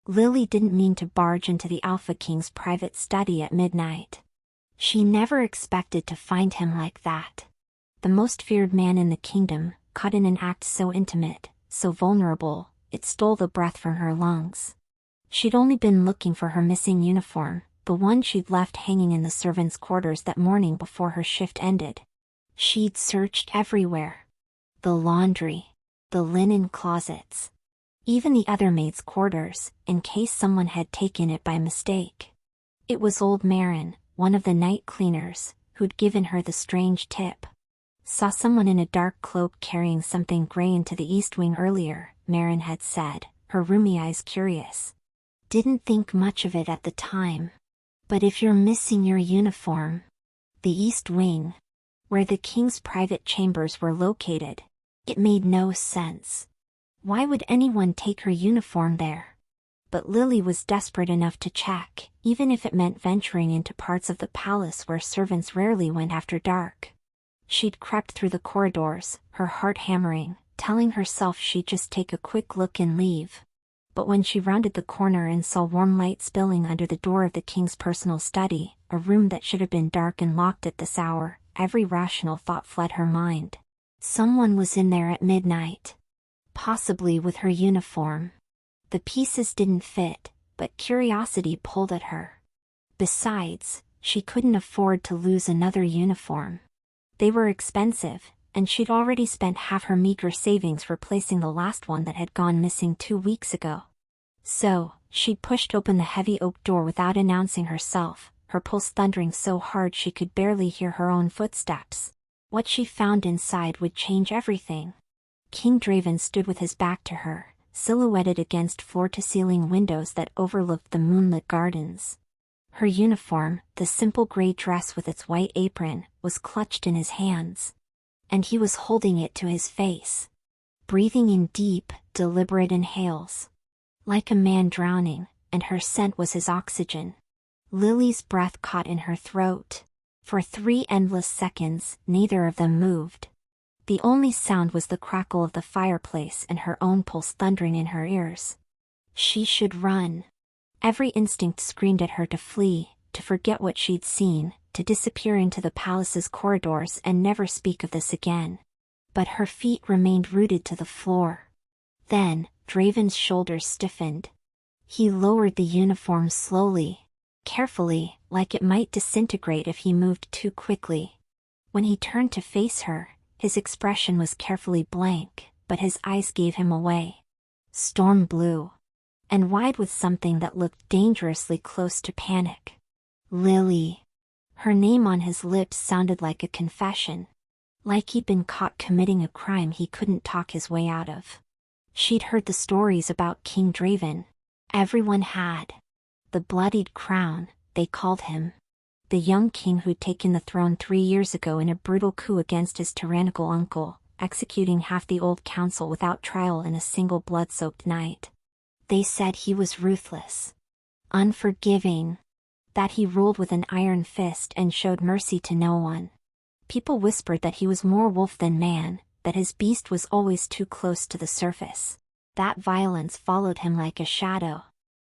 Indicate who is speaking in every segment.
Speaker 1: Lily didn't mean to barge into the Alpha King's private study at midnight. She never expected to find him like that. The most feared man in the kingdom, caught in an act so intimate, so vulnerable, it stole the breath from her lungs. She'd only been looking for her missing uniform, the one she'd left hanging in the servants' quarters that morning before her shift ended. She'd searched everywhere. The laundry, the linen closets, even the other maids' quarters, in case someone had taken it by mistake. It was old Marin, one of the night cleaners, who'd given her the strange tip. Saw someone in a dark cloak carrying something gray into the east wing earlier, Marin had said, her roomy eyes curious. Didn't think much of it at the time. But if you're missing your uniform, the east wing, where the king's private chambers were located, it made no sense. Why would anyone take her uniform there? But Lily was desperate enough to check, even if it meant venturing into parts of the palace where servants rarely went after dark. She'd crept through the corridors, her heart hammering, telling herself she'd just take a quick look and leave. But when she rounded the corner and saw warm light spilling under the door of the king's personal study, a room that should have been dark and locked at this hour, every rational thought fled her mind. Someone was in there at midnight. Possibly with her uniform. The pieces didn't fit, but curiosity pulled at her. Besides, she couldn't afford to lose another uniform. They were expensive, and she'd already spent half her meager savings replacing the last one that had gone missing 2 weeks ago. So, she'd pushed open the heavy oak door without announcing herself, her pulse thundering so hard she could barely hear her own footsteps. What she found inside would change everything. King Draven stood with his back to her, silhouetted against floor-to-ceiling windows that overlooked the moonlit gardens. Her uniform, the simple gray dress with its white apron, was clutched in his hands. And he was holding it to his face. Breathing in deep, deliberate inhales. Like a man drowning, and her scent was his oxygen. Lily's breath caught in her throat. For 3 endless seconds, neither of them moved. The only sound was the crackle of the fireplace and her own pulse thundering in her ears. She should run. Every instinct screamed at her to flee, to forget what she'd seen, to disappear into the palace's corridors and never speak of this again. But her feet remained rooted to the floor. Then, Draven's shoulders stiffened. He lowered the uniform slowly, carefully, like it might disintegrate if he moved too quickly. When he turned to face her, his expression was carefully blank, but his eyes gave him away. Storm blue. And wide with something that looked dangerously close to panic. Lily. Her name on his lips sounded like a confession. Like he'd been caught committing a crime he couldn't talk his way out of. She'd heard the stories about King Draven. Everyone had. The bloodied crown, they called him. The young king who'd taken the throne 3 years ago in a brutal coup against his tyrannical uncle, executing half the old council without trial in a single blood-soaked night. They said he was ruthless. Unforgiving. That he ruled with an iron fist and showed mercy to no one. People whispered that he was more wolf than man, that his beast was always too close to the surface. That violence followed him like a shadow.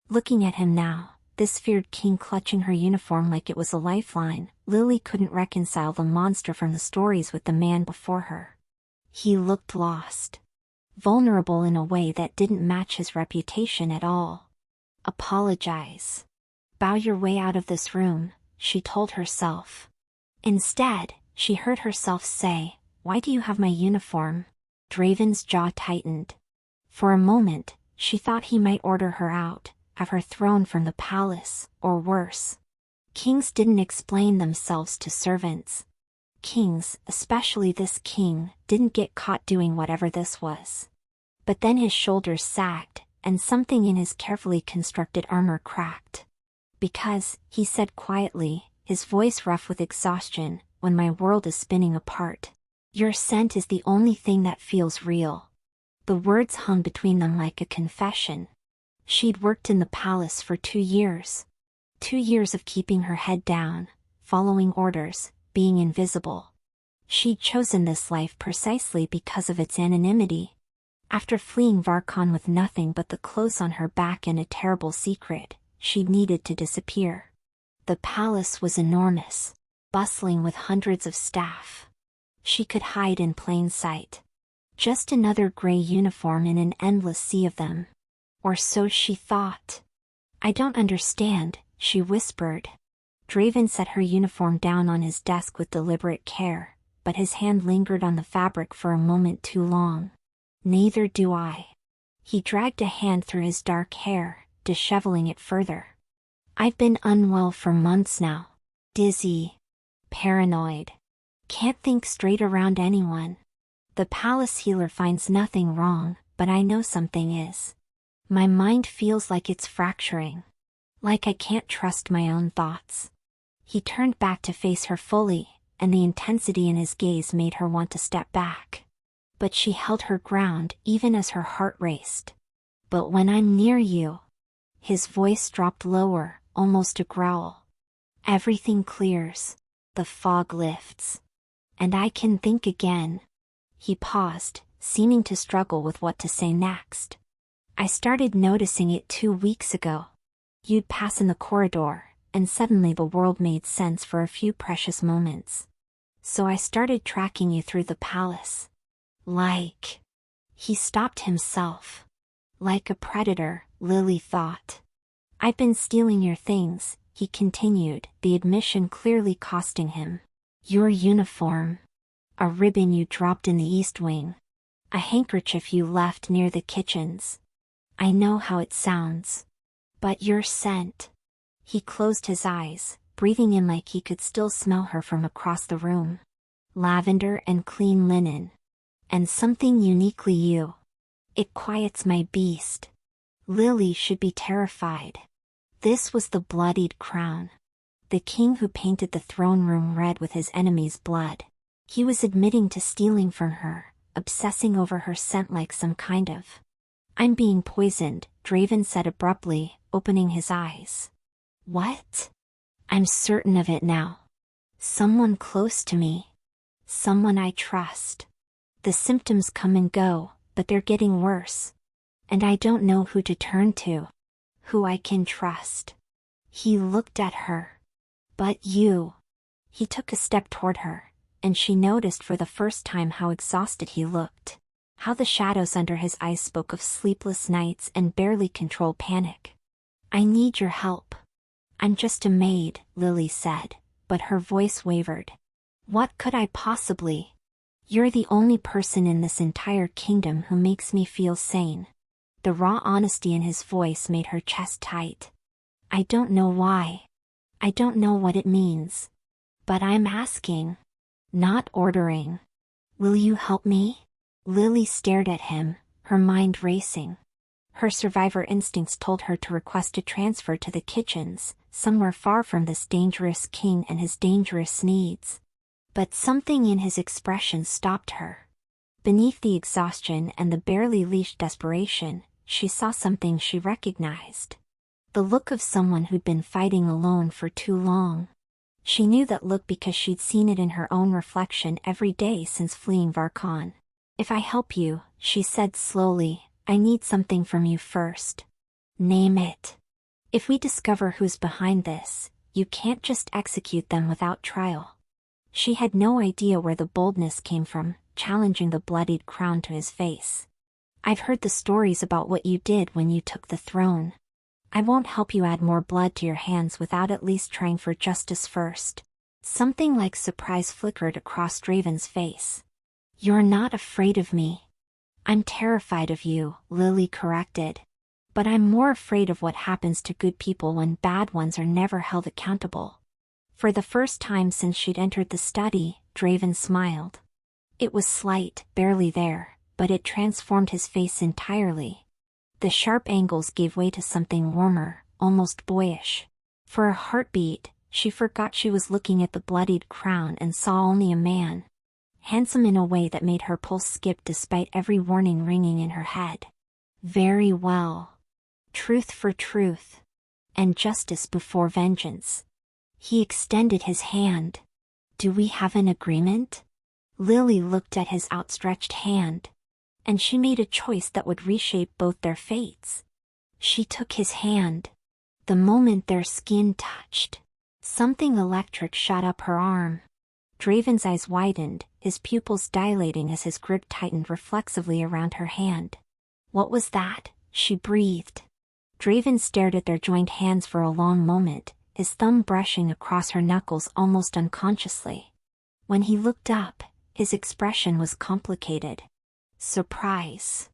Speaker 1: Looking at him now, this feared king clutching her uniform like it was a lifeline, Lily couldn't reconcile the monster from the stories with the man before her. He looked lost. Vulnerable in a way that didn't match his reputation at all. Apologize. Bow your way out of this room, she told herself. Instead, she heard herself say, "Why do you have my uniform?" Draven's jaw tightened. For a moment, she thought he might order her out, have her thrown from the palace, or worse. Kings didn't explain themselves to servants. Kings, especially this king, didn't get caught doing whatever this was. But then his shoulders sagged, and something in his carefully constructed armor cracked. "Because," he said quietly, his voice rough with exhaustion, "when my world is spinning apart, your scent is the only thing that feels real." The words hung between them like a confession. She'd worked in the palace for 2 years. 2 years of keeping her head down, following orders, being invisible. She'd chosen this life precisely because of its anonymity. After fleeing Varkon with nothing but the clothes on her back and a terrible secret, she needed to disappear. The palace was enormous, bustling with hundreds of staff. She could hide in plain sight. Just another gray uniform in an endless sea of them. Or so she thought. "I don't understand," she whispered. Draven set her uniform down on his desk with deliberate care, but his hand lingered on the fabric for a moment too long. "Neither do I." He dragged a hand through his dark hair, disheveling it further. "I've been unwell for months now. Dizzy. Paranoid. Can't think straight around anyone. The palace healer finds nothing wrong, but I know something is. My mind feels like it's fracturing. Like I can't trust my own thoughts." He turned back to face her fully, and the intensity in his gaze made her want to step back. But she held her ground even as her heart raced. "But when I'm near you..." His voice dropped lower, almost a growl. "Everything clears. The fog lifts. And I can think again." He paused, seeming to struggle with what to say next. "I started noticing it 2 weeks ago. You'd pass in the corridor, and suddenly the world made sense for a few precious moments. So I started tracking you through the palace. Like..." He stopped himself. "Like a predator," Lily thought. "I've been stealing your things," he continued, the admission clearly costing him. "Your uniform. A ribbon you dropped in the East Wing. A handkerchief you left near the kitchens. I know how it sounds. But your scent." He closed his eyes, breathing in like he could still smell her from across the room. "Lavender and clean linen. And something uniquely you. It quiets my beast." Lily should be terrified. This was the bloodied crown. The king who painted the throne room red with his enemy's blood. He was admitting to stealing from her, obsessing over her scent like some kind of... "I'm being poisoned," Draven said abruptly, opening his eyes. "What?" "I'm certain of it now. Someone close to me. Someone I trust. The symptoms come and go, but they're getting worse. And I don't know who to turn to. Who I can trust." He looked at her. "But you..." He took a step toward her, and she noticed for the first time how exhausted he looked. How the shadows under his eyes spoke of sleepless nights and barely controlled panic. "I need your help." "I'm just a maid," Lily said, but her voice wavered. "What could I possibly..." "You're the only person in this entire kingdom who makes me feel sane." The raw honesty in his voice made her chest tight. "I don't know why. I don't know what it means. But I'm asking. Not ordering. Will you help me?" Lily stared at him, her mind racing. Her survivor instincts told her to request a transfer to the kitchens, somewhere far from this dangerous king and his dangerous needs. But something in his expression stopped her. Beneath the exhaustion and the barely leashed desperation, she saw something she recognized. The look of someone who'd been fighting alone for too long. She knew that look because she'd seen it in her own reflection every day since fleeing Varkon. "If I help you," she said slowly, "I need something from you first. Name it. If we discover who's behind this, you can't just execute them without trial." She had no idea where the boldness came from, challenging the bloodied crown to his face. "I've heard the stories about what you did when you took the throne. I won't help you add more blood to your hands without at least trying for justice first." Something like surprise flickered across Draven's face. "You're not afraid of me." "I'm terrified of you," Lily corrected. "But I'm more afraid of what happens to good people when bad ones are never held accountable." For the first time since she'd entered the study, Draven smiled. It was slight, barely there, but it transformed his face entirely. The sharp angles gave way to something warmer, almost boyish. For a heartbeat, she forgot she was looking at the bloodied crown and saw only a man. Handsome in a way that made her pulse skip despite every warning ringing in her head. "Very well. Truth for truth. And justice before vengeance." He extended his hand. "Do we have an agreement?" Lily looked at his outstretched hand. and she made a choice that would reshape both their fates. She took his hand. The moment their skin touched, something electric shot up her arm. Draven's eyes widened, his pupils dilating as his grip tightened reflexively around her hand. "What was that?" she breathed. Draven stared at their joined hands for a long moment, his thumb brushing across her knuckles almost unconsciously. When he looked up, his expression was complicated. Surprise,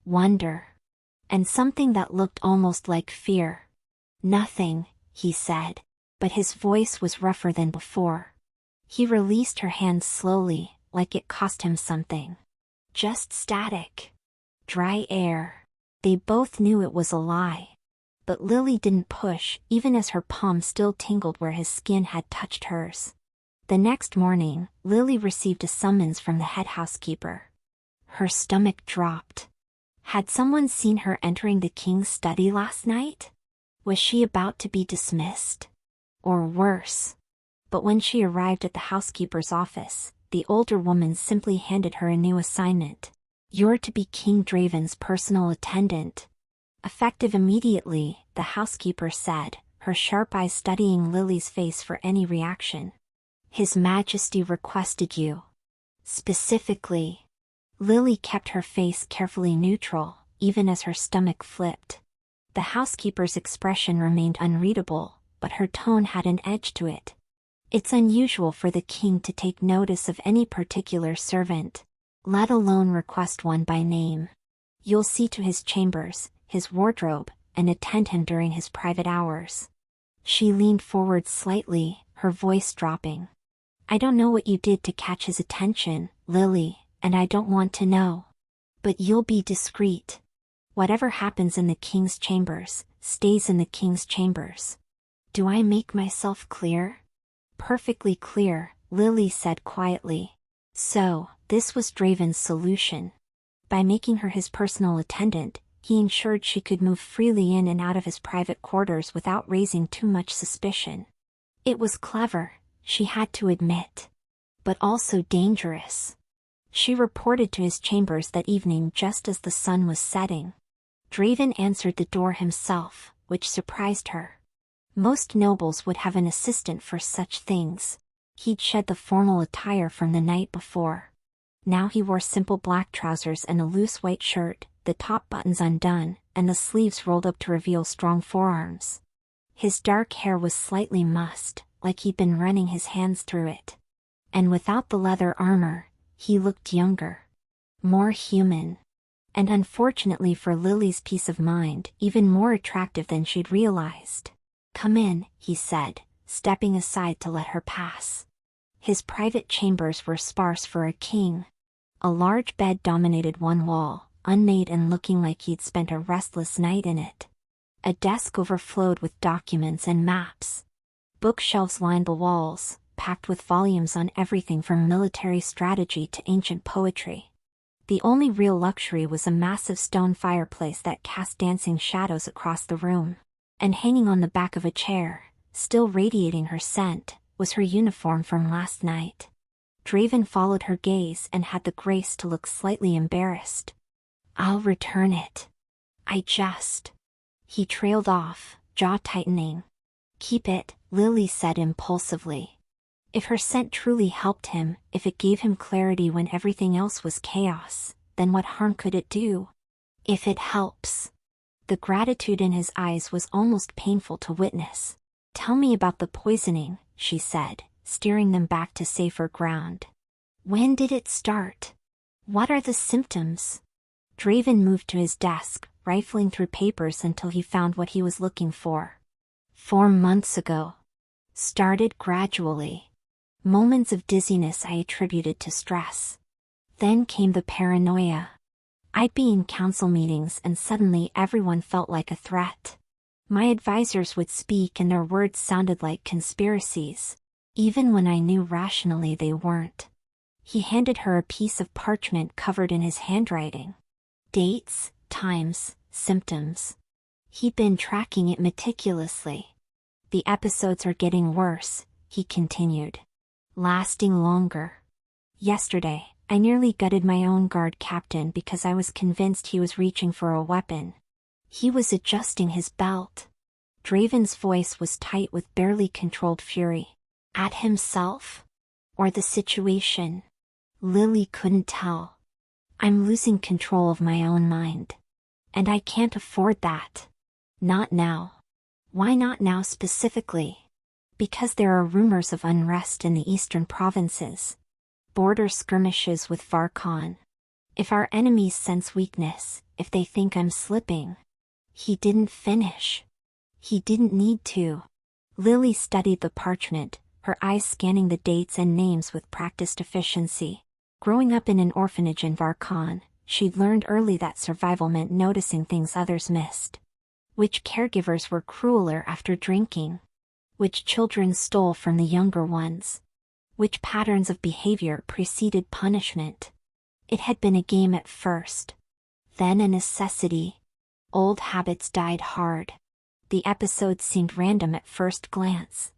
Speaker 1: wonder, and something that looked almost like fear. "Nothing," he said, but his voice was rougher than before. He released her hands slowly, like it cost him something. "Just static. Dry air." They both knew it was a lie. But Lily didn't push, even as her palm still tingled where his skin had touched hers. The next morning, Lily received a summons from the head housekeeper. Her stomach dropped. Had someone seen her entering the king's study last night? Was she about to be dismissed? Or worse? But when she arrived at the housekeeper's office, the older woman simply handed her a new assignment. "You're to be King Draven's personal attendant." Effective immediately, the housekeeper said, her sharp eyes studying Lily's face for any reaction. "His Majesty requested you." Specifically. Lily kept her face carefully neutral, even as her stomach flipped. The housekeeper's expression remained unreadable, but her tone had an edge to it. "It's unusual for the king to take notice of any particular servant, let alone request one by name. You'll see to his chambers, his wardrobe, and attend him during his private hours." She leaned forward slightly, her voice dropping. "I don't know what you did to catch his attention, Lily, and I don't want to know. But you'll be discreet. Whatever happens in the king's chambers, stays in the king's chambers." "Do I make myself clear?" "Perfectly clear," Lily said quietly. So, this was Draven's solution. By making her his personal attendant, he ensured she could move freely in and out of his private quarters without raising too much suspicion. It was clever, she had to admit. But also dangerous. She reported to his chambers that evening just as the sun was setting. Draven answered the door himself, which surprised her. Most nobles would have an assistant for such things. He'd shed the formal attire from the night before. Now he wore simple black trousers and a loose white shirt, the top buttons undone, and the sleeves rolled up to reveal strong forearms. His dark hair was slightly mussed, like he'd been running his hands through it. And without the leather armor, he looked younger. More human. And unfortunately for Lily's peace of mind, even more attractive than she'd realized. "Come in," he said, stepping aside to let her pass. His private chambers were sparse for a king. A large bed dominated one wall, unmade and looking like he'd spent a restless night in it. A desk overflowed with documents and maps. Bookshelves lined the walls, packed with volumes on everything from military strategy to ancient poetry. The only real luxury was a massive stone fireplace that cast dancing shadows across the room. And hanging on the back of a chair, still radiating her scent, was her uniform from last night. Draven followed her gaze and had the grace to look slightly embarrassed. "I'll return it. I just..." He trailed off, jaw tightening. "Keep it," Lily said impulsively. If her scent truly helped him, if it gave him clarity when everything else was chaos, then what harm could it do? If it helps. The gratitude in his eyes was almost painful to witness. "Tell me about the poisoning," she said, steering them back to safer ground. "When did it start? What are the symptoms?" Draven moved to his desk, rifling through papers until he found what he was looking for. 4 months ago. Started gradually. Moments of dizziness I attributed to stress. Then came the paranoia. I'd be in council meetings and suddenly everyone felt like a threat. My advisors would speak and their words sounded like conspiracies, even when I knew rationally they weren't. He handed her a piece of parchment covered in his handwriting. Dates, times, symptoms. He'd been tracking it meticulously. "The episodes are getting worse," he continued. "Lasting longer. Yesterday, I nearly gutted my own guard captain because I was convinced he was reaching for a weapon. He was adjusting his belt. Draven's voice was tight with barely controlled fury. At himself? Or the situation? Lily couldn't tell. I'm losing control of my own mind. And I can't afford that. Not now. Why not now specifically? Because there are rumors of unrest in the eastern provinces. Border skirmishes with Varkon. If our enemies sense weakness, if they think I'm slipping. He didn't finish. He didn't need to. Lily studied the parchment, her eyes scanning the dates and names with practiced efficiency. Growing up in an orphanage in Varkon, she'd learned early that survival meant noticing things others missed. Which caregivers were crueler after drinking? Which children stole from the younger ones? Which patterns of behavior preceded punishment? It had been a game at first. Then a necessity. Old habits died hard. The episodes seemed random at first glance.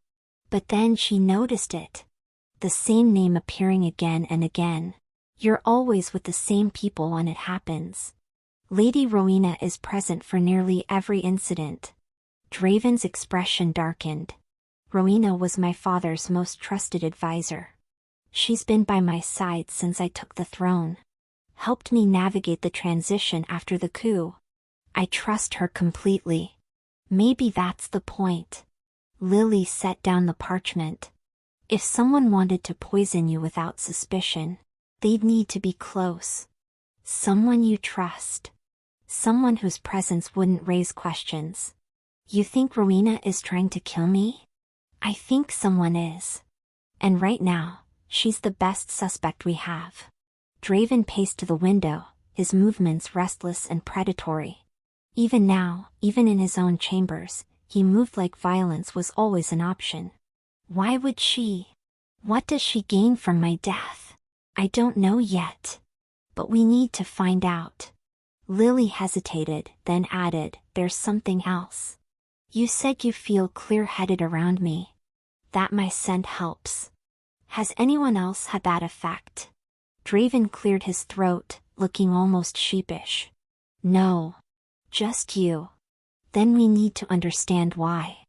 Speaker 1: But then she noticed it. The same name appearing again and again. You're always with the same people when it happens. Lady Rowena is present for nearly every incident. Draven's expression darkened. Rowena was my father's most trusted advisor. She's been by my side since I took the throne. Helped me navigate the transition after the coup. I trust her completely. Maybe that's the point. Lily set down the parchment. If someone wanted to poison you without suspicion, they'd need to be close. Someone you trust. Someone whose presence wouldn't raise questions. You think Rowena is trying to kill me? I think someone is. And right now, she's the best suspect we have. Draven paced to the window, his movements restless and predatory. Even now, even in his own chambers, he moved like violence was always an option. Why would she? What does she gain from my death? I don't know yet. But we need to find out. Lily hesitated, then added, there's something else. You said you feel clear-headed around me. That my scent helps. Has anyone else had that effect? Draven cleared his throat, looking almost sheepish. No. Just you. Then we need to understand why.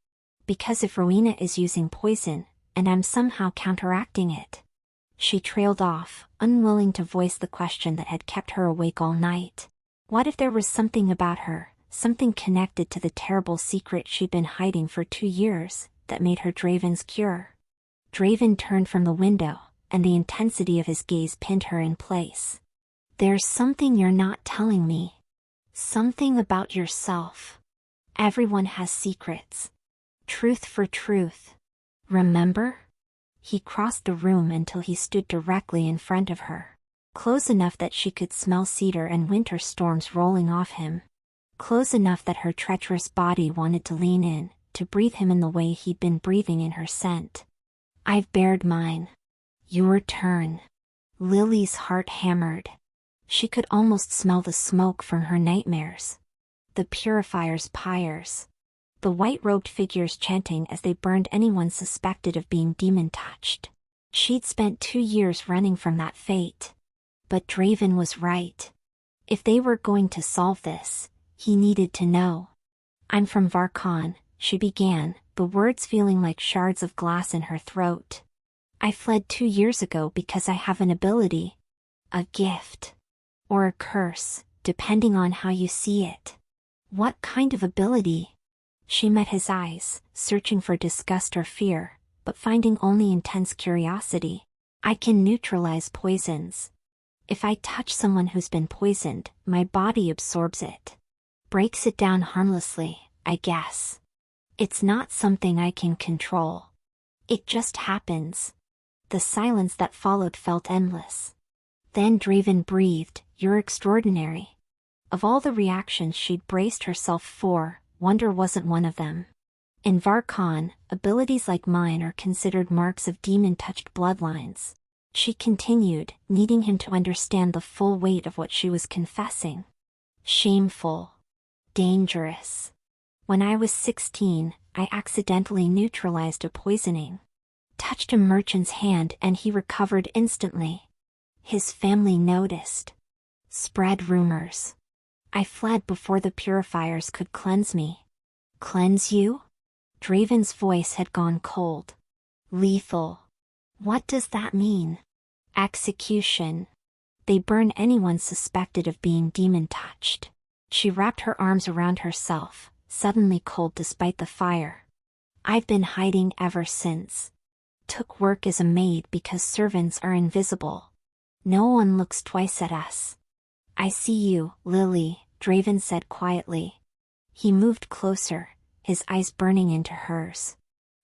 Speaker 1: Because if Rowena is using poison, and I'm somehow counteracting it. She trailed off, unwilling to voice the question that had kept her awake all night. What if there was something about her, something connected to the terrible secret she'd been hiding for 2 years, that made her Draven's cure? Draven turned from the window, and the intensity of his gaze pinned her in place. There's something you're not telling me. Something about yourself. Everyone has secrets. Truth for truth. Remember? He crossed the room until he stood directly in front of her. Close enough that she could smell cedar and winter storms rolling off him. Close enough that her treacherous body wanted to lean in, to breathe him in the way he'd been breathing in her scent. I've bared mine. Your turn. Lily's heart hammered. She could almost smell the smoke from her nightmares. The purifier's pyres. The white-robed figures chanting as they burned anyone suspected of being demon-touched. She'd spent 2 years running from that fate. But Draven was right. If they were going to solve this, he needed to know. I'm from Varkon, she began, the words feeling like shards of glass in her throat. I fled 2 years ago because I have an ability. A gift. Or a curse, depending on how you see it. What kind of ability? She met his eyes, searching for disgust or fear, but finding only intense curiosity. I can neutralize poisons. If I touch someone who's been poisoned, my body absorbs it. Breaks it down harmlessly, I guess. It's not something I can control. It just happens. The silence that followed felt endless. Then Draven breathed, "You're extraordinary." Of all the reactions she'd braced herself for, wonder wasn't one of them. In Varkon, abilities like mine are considered marks of demon-touched bloodlines. She continued, needing him to understand the full weight of what she was confessing. Shameful. Dangerous. When I was 16, I accidentally neutralized a poisoning. Touched a merchant's hand and he recovered instantly. His family noticed. Spread rumors. I fled before the purifiers could cleanse me. Cleanse you? Draven's voice had gone cold. Lethal. What does that mean? Execution. They burn anyone suspected of being demon-touched. She wrapped her arms around herself, suddenly cold despite the fire. I've been hiding ever since. Took work as a maid because servants are invisible. No one looks twice at us. I see you, Lily, Draven said quietly. He moved closer, his eyes burning into hers.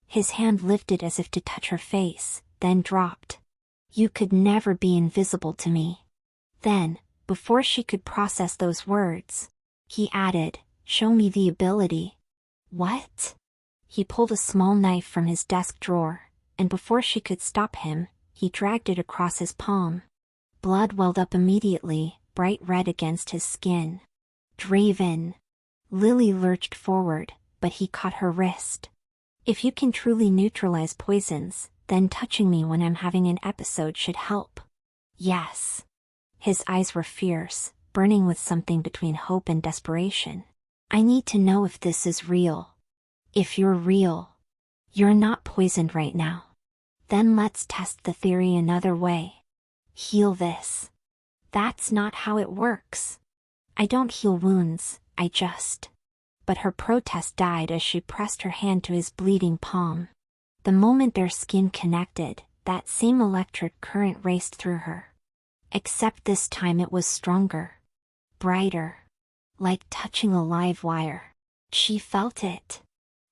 Speaker 1: His hand lifted as if to touch her face, then dropped. You could never be invisible to me. Then, before she could process those words, he added, show me the ability. What? He pulled a small knife from his desk drawer, and before she could stop him, he dragged it across his palm. Blood welled up immediately, bright red against his skin. Draven. Lily lurched forward, but he caught her wrist. If you can truly neutralize poisons, then touching me when I'm having an episode should help. Yes. His eyes were fierce, burning with something between hope and desperation. I need to know if this is real. If you're real. You're not poisoned right now. Then let's test the theory another way. Heal this. That's not how it works. I don't heal wounds, I just. But her protest died as she pressed her hand to his bleeding palm. The moment their skin connected, that same electric current raced through her. Except this time it was stronger. Brighter. Like touching a live wire. She felt it.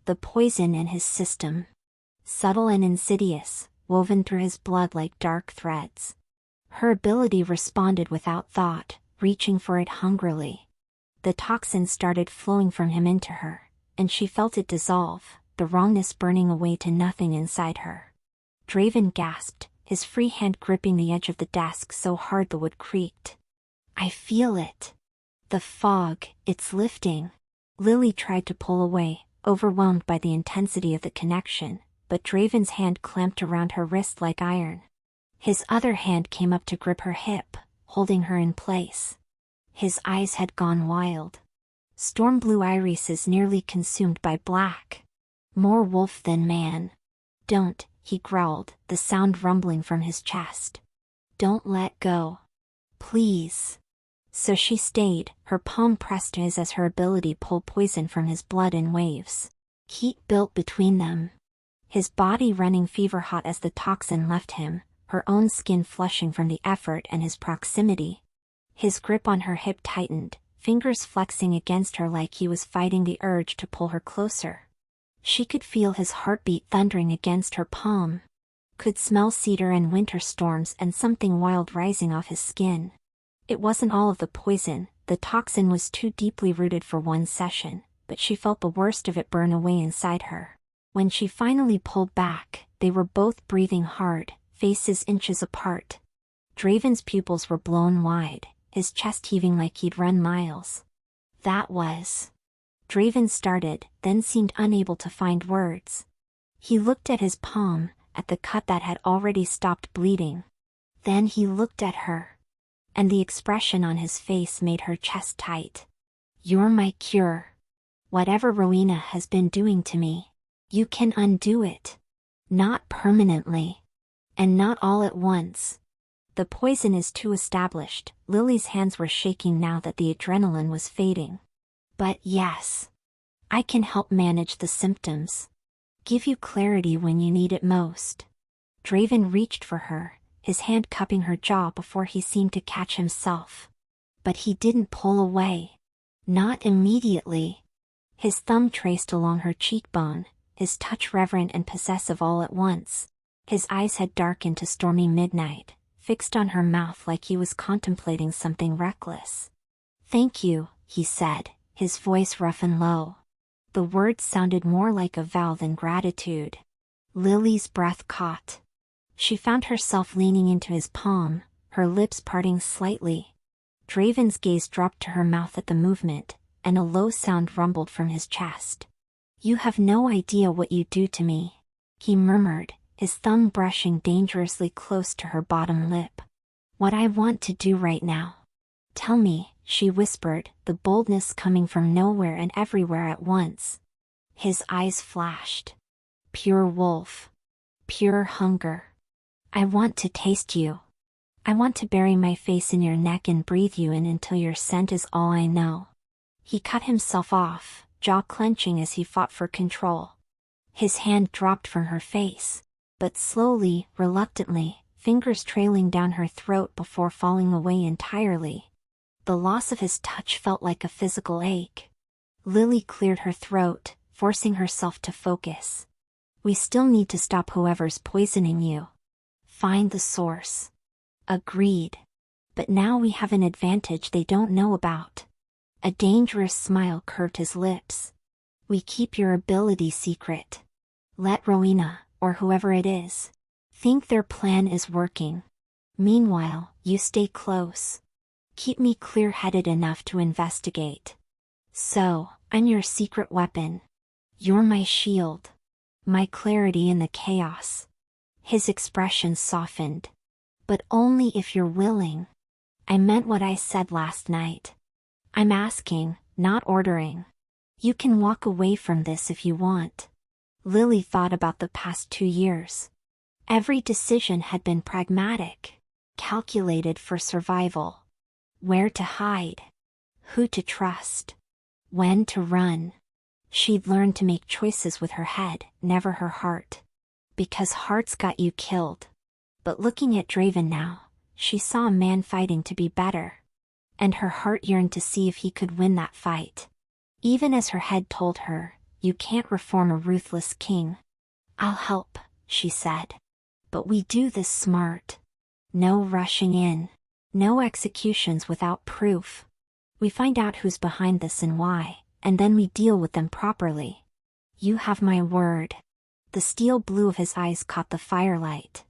Speaker 1: The poison in his system. Subtle and insidious, woven through his blood like dark threads. Her ability responded without thought, reaching for it hungrily. The toxin started flowing from him into her, and she felt it dissolve, the wrongness burning away to nothing inside her. Draven gasped, his free hand gripping the edge of the desk so hard the wood creaked. I feel it. The fog, it's lifting. Lily tried to pull away, overwhelmed by the intensity of the connection, but Draven's hand clamped around her wrist like iron. His other hand came up to grip her hip, holding her in place. His eyes had gone wild. Storm blue irises nearly consumed by black. More wolf than man. Don't, he growled, the sound rumbling from his chest. Don't let go. Please. So she stayed, her palm pressed to his as her ability pulled poison from his blood in waves. Heat built between them. His body running fever-hot as the toxin left him, her own skin flushing from the effort and his proximity. His grip on her hip tightened, fingers flexing against her like he was fighting the urge to pull her closer. She could feel his heartbeat thundering against her palm. Could smell cedar and winter storms and something wild rising off his skin. It wasn't all of the poison, the toxin was too deeply rooted for one session, but she felt the worst of it burn away inside her. When she finally pulled back, they were both breathing hard, faces inches apart. Draven's pupils were blown wide, his chest heaving like he'd run miles. That was... Draven started, then seemed unable to find words. He looked at his palm, at the cut that had already stopped bleeding. Then he looked at her. And the expression on his face made her chest tight. You're my cure. Whatever Rowena has been doing to me, you can undo it. Not permanently. And not all at once. The poison is too established. Lily's hands were shaking now that the adrenaline was fading. But yes. I can help manage the symptoms. Give you clarity when you need it most. Draven reached for her, his hand cupping her jaw before he seemed to catch himself. But he didn't pull away. Not immediately. His thumb traced along her cheekbone, his touch reverent and possessive all at once. His eyes had darkened to stormy midnight, fixed on her mouth like he was contemplating something reckless. Thank you, he said, his voice rough and low. The words sounded more like a vow than gratitude. Lily's breath caught. She found herself leaning into his palm, her lips parting slightly. Draven's gaze dropped to her mouth at the movement, and a low sound rumbled from his chest. You have no idea what you do to me, he murmured, his thumb brushing dangerously close to her bottom lip. What I want to do right now. Tell me, she whispered, the boldness coming from nowhere and everywhere at once. His eyes flashed. Pure wolf. Pure hunger. I want to taste you. I want to bury my face in your neck and breathe you in until your scent is all I know. He cut himself off, jaw clenching as he fought for control. His hand dropped from her face, but slowly, reluctantly, fingers trailing down her throat before falling away entirely. The loss of his touch felt like a physical ache. Lily cleared her throat, forcing herself to focus. We still need to stop whoever's poisoning you. Find the source. Agreed. But now we have an advantage they don't know about. A dangerous smile curved his lips. We keep your ability secret. Let Rowena, or whoever it is, think their plan is working. Meanwhile, you stay close. Keep me clear-headed enough to investigate. So, I'm your secret weapon. You're my shield. My clarity in the chaos. His expression softened. But only if you're willing. I meant what I said last night. I'm asking, not ordering. You can walk away from this if you want. Lily thought about the past 2 years. Every decision had been pragmatic, calculated for survival. Where to hide. Who to trust. When to run. She'd learned to make choices with her head, never her heart. Because hearts got you killed. But looking at Draven now, she saw a man fighting to be better. And her heart yearned to see if he could win that fight. Even as her head told her, you can't reform a ruthless king. I'll help, she said. But we do this smart. No rushing in. No executions without proof. We find out who's behind this and why, and then we deal with them properly. You have my word. The steel blue of his eyes caught the firelight.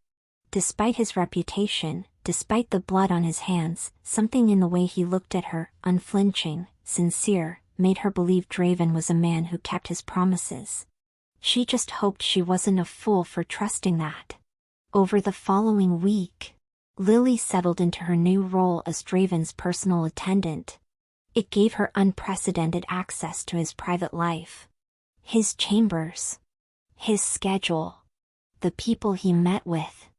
Speaker 1: Despite his reputation, despite the blood on his hands, something in the way he looked at her, unflinching, sincere, made her believe Draven was a man who kept his promises. She just hoped she wasn't a fool for trusting that. Over the following week, Lily settled into her new role as Draven's personal attendant. It gave her unprecedented access to his private life. His chambers. His schedule. The people he met with.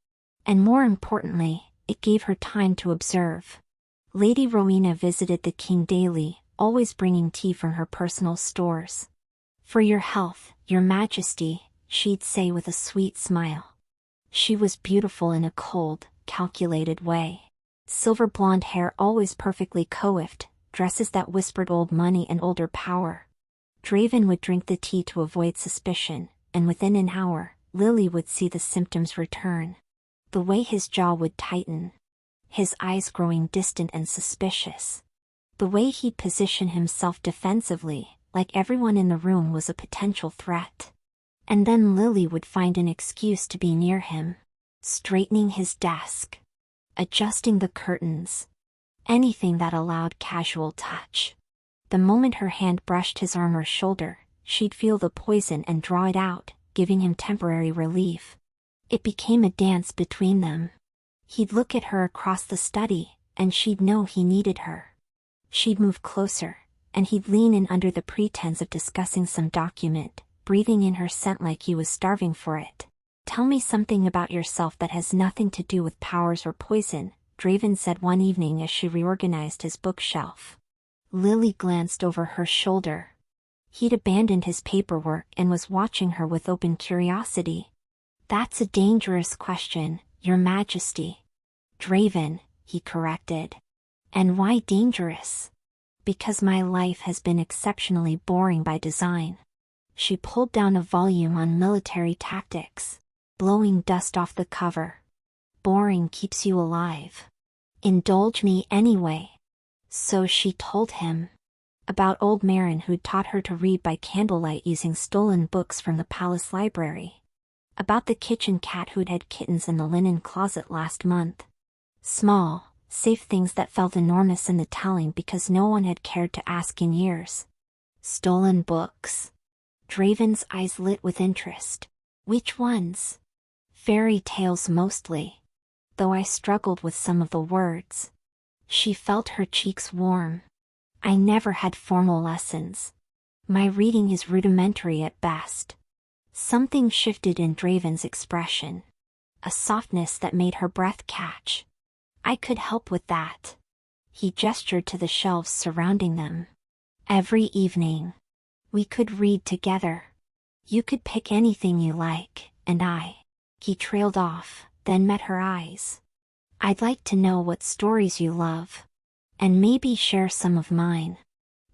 Speaker 1: And more importantly, it gave her time to observe. Lady Rowena visited the king daily, always bringing tea from her personal stores. For your health, your majesty, she'd say with a sweet smile. She was beautiful in a cold, calculated way. Silver blonde hair always perfectly coiffed, dresses that whispered old money and older power. Draven would drink the tea to avoid suspicion, and within an hour, Lily would see the symptoms return. The way his jaw would tighten. His eyes growing distant and suspicious. The way he'd position himself defensively, like everyone in the room was a potential threat. And then Lily would find an excuse to be near him. Straightening his desk. Adjusting the curtains. Anything that allowed casual touch. The moment her hand brushed his arm or shoulder, she'd feel the poison and draw it out, giving him temporary relief. It became a dance between them. He'd look at her across the study, and she'd know he needed her. She'd move closer, and he'd lean in under the pretense of discussing some document, breathing in her scent like he was starving for it. Tell me something about yourself that has nothing to do with powers or poison, Draven said one evening as she reorganized his bookshelf. Lily glanced over her shoulder. He'd abandoned his paperwork and was watching her with open curiosity. That's a dangerous question, Your Majesty. Draven, he corrected. And why dangerous? Because my life has been exceptionally boring by design. She pulled down a volume on military tactics, blowing dust off the cover. Boring keeps you alive. Indulge me anyway. So she told him. About old Marin who'd taught her to read by candlelight using stolen books from the palace library. About the kitchen cat who'd had kittens in the linen closet last month. Small, safe things that felt enormous in the telling because no one had cared to ask in years. Stolen books. Draven's eyes lit with interest. Which ones? Fairy tales mostly. though I struggled with some of the words. She felt her cheeks warm. I never had formal lessons. My reading is rudimentary at best. Something shifted in Draven's expression. A softness that made her breath catch. I could help with that. He gestured to the shelves surrounding them. Every evening, we could read together. You could pick anything you like, and He trailed off, then met her eyes. I'd like to know what stories you love. And maybe share some of mine.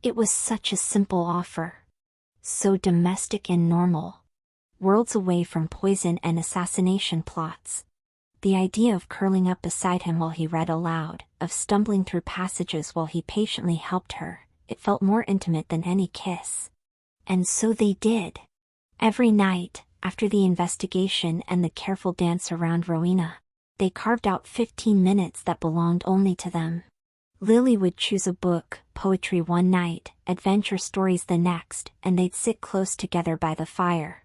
Speaker 1: It was such a simple offer. So domestic and normal. Worlds away from poison and assassination plots. The idea of curling up beside him while he read aloud, of stumbling through passages while he patiently helped her, it felt more intimate than any kiss. And so they did. Every night, after the investigation and the careful dance around Rowena, they carved out 15 minutes that belonged only to them. Lily would choose a book, poetry one night, adventure stories the next, and they'd sit close together by the fire.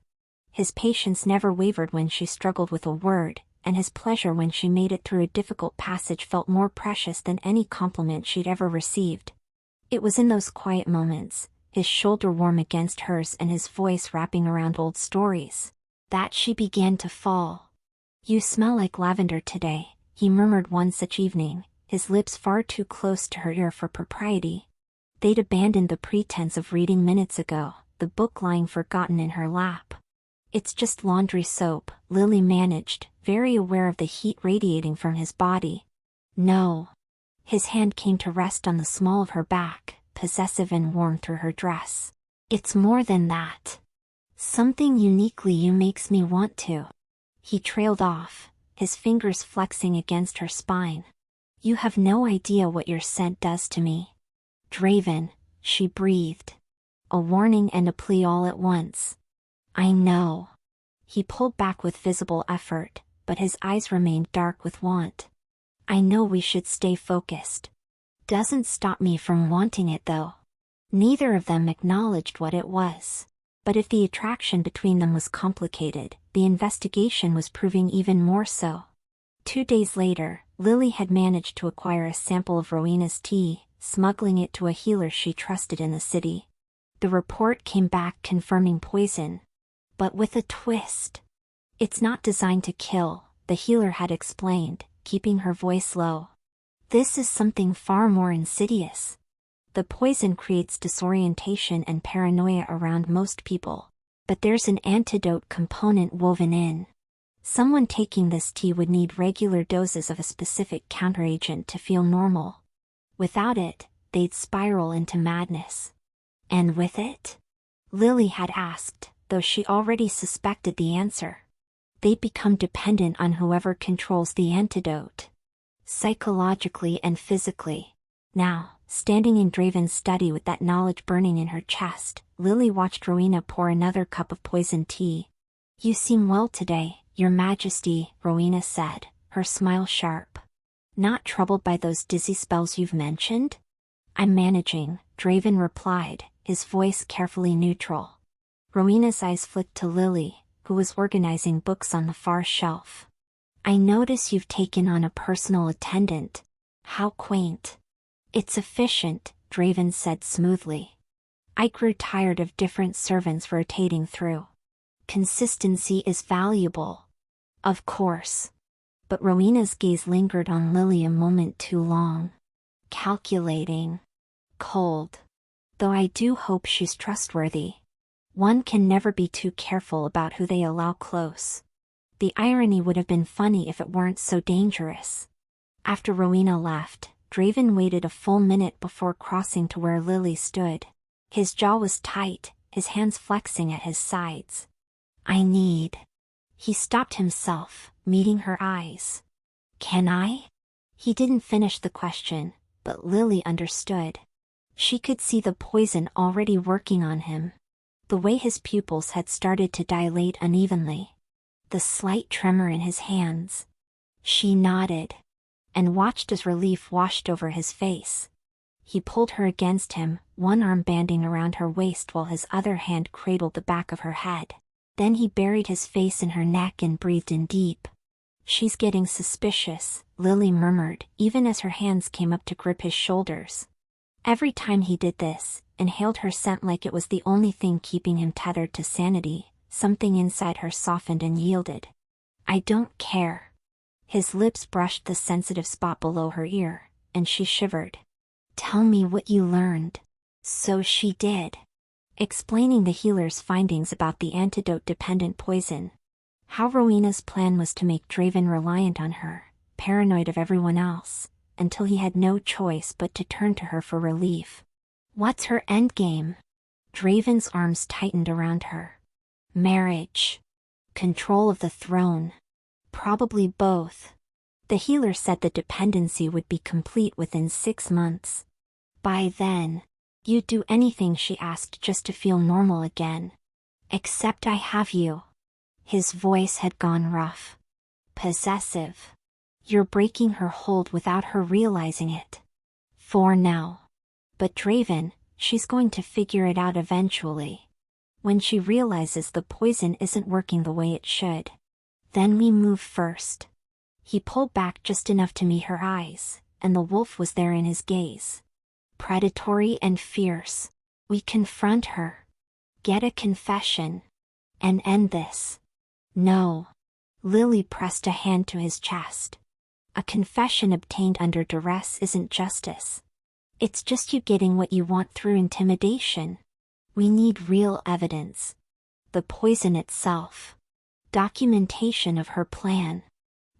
Speaker 1: His patience never wavered when she struggled with a word, and his pleasure when she made it through a difficult passage felt more precious than any compliment she'd ever received. It was in those quiet moments, his shoulder warm against hers and his voice wrapping around old stories, that she began to fall. "You smell like lavender today," he murmured one such evening, his lips far too close to her ear for propriety. They'd abandoned the pretense of reading minutes ago, the book lying forgotten in her lap. "It's just laundry soap," Lily managed, very aware of the heat radiating from his body. "No." His hand came to rest on the small of her back, possessive and warm through her dress. "It's more than that. Something uniquely you makes me want to." He trailed off, his fingers flexing against her spine. "You have no idea what your scent does to me." "Draven," she breathed. A warning and a plea all at once. "I know." He pulled back with visible effort, but his eyes remained dark with want. "I know we should stay focused." "Doesn't stop me from wanting it though." Neither of them acknowledged what it was. But if the attraction between them was complicated, the investigation was proving even more so. 2 days later, Lily had managed to acquire a sample of Rowena's tea, smuggling it to a healer she trusted in the city. The report came back confirming poison. But with a twist. "It's not designed to kill," the healer had explained, keeping her voice low. "This is something far more insidious. The poison creates disorientation and paranoia around most people. But there's an antidote component woven in. Someone taking this tea would need regular doses of a specific counteragent to feel normal. Without it, they'd spiral into madness." "And with it?" Lily had asked, though she already suspected the answer. "They'd become dependent on whoever controls the antidote. Psychologically and physically." Now, standing in Draven's study with that knowledge burning in her chest, Lily watched Rowena pour another cup of poisoned tea. "You seem well today, Your Majesty," Rowena said, her smile sharp. "Not troubled by those dizzy spells you've mentioned?" "I'm managing," Draven replied, his voice carefully neutral. Rowena's eyes flicked to Lily, who was organizing books on the far shelf. "I notice you've taken on a personal attendant. How quaint." "It's efficient," Draven said smoothly. "I grew tired of different servants rotating through. Consistency is valuable." "Of course." But Rowena's gaze lingered on Lily a moment too long. "Calculating. Cold. Though I do hope she's trustworthy. One can never be too careful about who they allow close." The irony would have been funny if it weren't so dangerous. After Rowena left, Draven waited a full minute before crossing to where Lily stood. His jaw was tight, his hands flexing at his sides. "I need." He stopped himself, meeting her eyes. "Can I?" He didn't finish the question, but Lily understood. She could see the poison already working on him. The way his pupils had started to dilate unevenly. The slight tremor in his hands. She nodded. And watched as relief washed over his face. He pulled her against him, one arm banding around her waist while his other hand cradled the back of her head. Then he buried his face in her neck and breathed in deep. She's getting suspicious, Lily murmured, even as her hands came up to grip his shoulders. Every time he did this, inhaled her scent like it was the only thing keeping him tethered to sanity, something inside her softened and yielded. I don't care. His lips brushed the sensitive spot below her ear, and she shivered. Tell me what you learned. So she did. Explaining the healer's findings about the antidote-dependent poison. How Rowena's plan was to make Draven reliant on her, paranoid of everyone else, until he had no choice but to turn to her for relief. What's her endgame? Draven's arms tightened around her. Marriage. Control of the throne. Probably both. The healer said the dependency would be complete within 6 months. By then, you'd do anything she asked just to feel normal again. Except I have you. His voice had gone rough. Possessive. You're breaking her hold without her realizing it. For now. But Draven, she's going to figure it out eventually. When she realizes the poison isn't working the way it should. Then we move first. He pulled back just enough to meet her eyes, and the wolf was there in his gaze. Predatory and fierce. We confront her. Get a confession. And end this. No. Lily pressed a hand to his chest. A confession obtained under duress isn't justice. It's just you getting what you want through intimidation. We need real evidence. The poison itself. Documentation of her plan.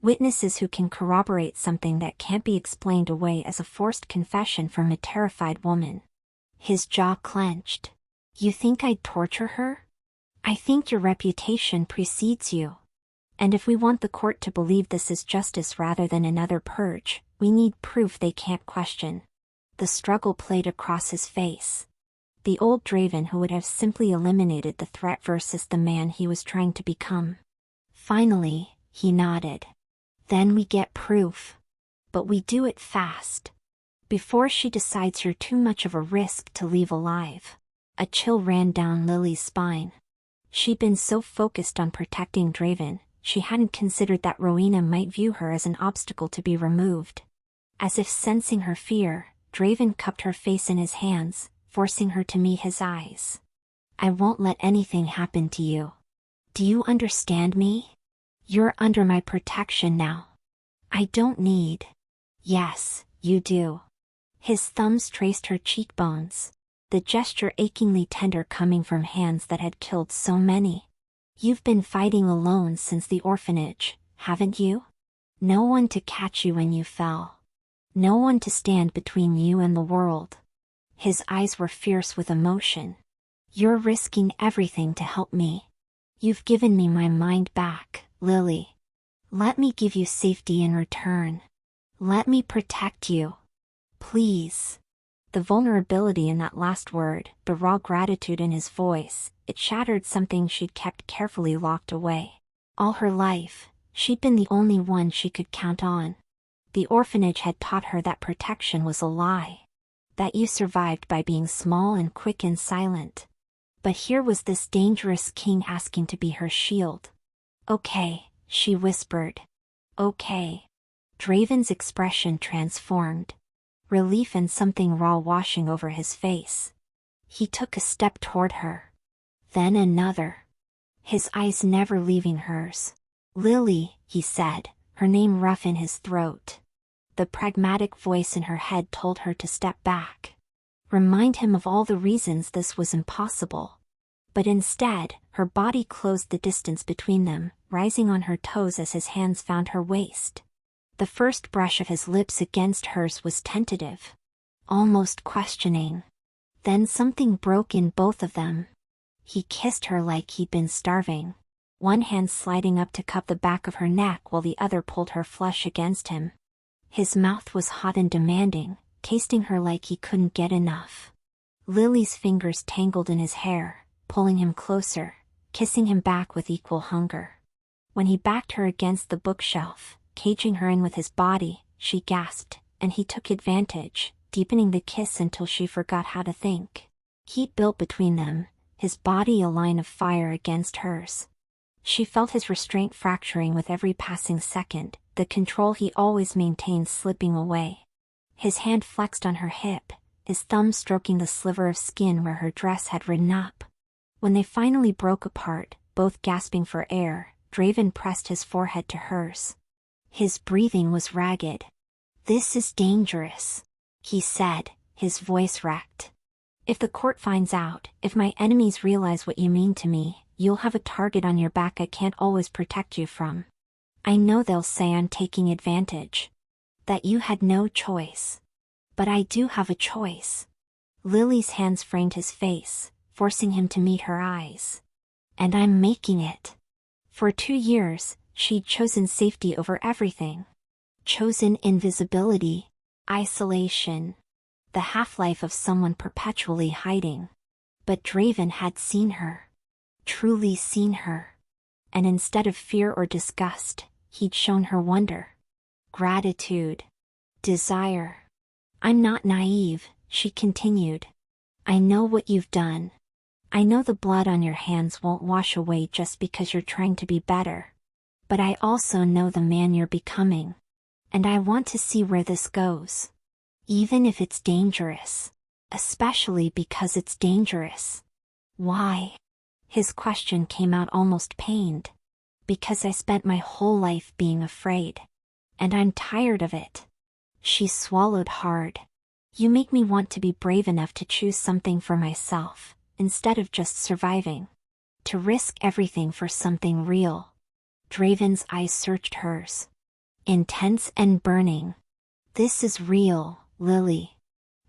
Speaker 1: Witnesses who can corroborate something that can't be explained away as a forced confession from a terrified woman. His jaw clenched. You think I'd torture her? I think your reputation precedes you. And if we want the court to believe this is justice rather than another purge, we need proof they can't question. The struggle played across his face. The old Draven who would have simply eliminated the threat versus the man he was trying to become. Finally, he nodded. Then we get proof. But we do it fast. Before she decides you're too much of a risk to leave alive. A chill ran down Lily's spine. She'd been so focused on protecting Draven, she hadn't considered that Rowena might view her as an obstacle to be removed. As if sensing her fear, Draven cupped her face in his hands, forcing her to meet his eyes. I won't let anything happen to you. Do you understand me? You're under my protection now. I don't need. Yes, you do. His thumbs traced her cheekbones. The gesture achingly tender coming from hands that had killed so many. You've been fighting alone since the orphanage, haven't you? No one to catch you when you fell. No one to stand between you and the world. His eyes were fierce with emotion. You're risking everything to help me. You've given me my mind back, Lily. Let me give you safety in return. Let me protect you. Please. The vulnerability in that last word, the raw gratitude in his voice, it shattered something she'd kept carefully locked away. All her life, she'd been the only one she could count on. The orphanage had taught her that protection was a lie. That you survived by being small and quick and silent. But here was this dangerous king asking to be her shield. Okay, she whispered. Okay. Draven's expression transformed. Relief and something raw washing over his face. He took a step toward her. Then another. His eyes never leaving hers. Lily, he said, her name rough in his throat. The pragmatic voice in her head told her to step back. Remind him of all the reasons this was impossible. But instead, her body closed the distance between them, rising on her toes as his hands found her waist. The first brush of his lips against hers was tentative. Almost questioning. Then something broke in both of them. He kissed her like he'd been starving. One hand sliding up to cup the back of her neck while the other pulled her flush against him. His mouth was hot and demanding, tasting her like he couldn't get enough. Lily's fingers tangled in his hair, pulling him closer, kissing him back with equal hunger. When he backed her against the bookshelf, caging her in with his body, she gasped, and he took advantage, deepening the kiss until she forgot how to think. Heat built between them, his body a line of fire against hers. She felt his restraint fracturing with every passing second, the control he always maintained slipping away. His hand flexed on her hip, his thumb stroking the sliver of skin where her dress had ridden up. When they finally broke apart, both gasping for air, Draven pressed his forehead to hers. His breathing was ragged. "This is dangerous," he said, his voice wrecked. "If the court finds out, if my enemies realize what you mean to me, you'll have a target on your back I can't always protect you from. I know they'll say I'm taking advantage. That you had no choice. But I do have a choice." Lily's hands framed his face, forcing him to meet her eyes. "And I'm making it." For 2 years, she'd chosen safety over everything. Chosen invisibility, isolation, the half-life of someone perpetually hiding. But Draven had seen her. Truly seen her. And instead of fear or disgust, he'd shown her wonder. Gratitude. Desire. "I'm not naive," she continued. "I know what you've done. I know the blood on your hands won't wash away just because you're trying to be better. But I also know the man you're becoming. And I want to see where this goes. Even if it's dangerous. Especially because it's dangerous." "Why?" His question came out almost pained. "Because I spent my whole life being afraid. And I'm tired of it." She swallowed hard. "You make me want to be brave enough to choose something for myself, instead of just surviving. To risk everything for something real." Draven's eyes searched hers. Intense and burning. "This is real, Lily.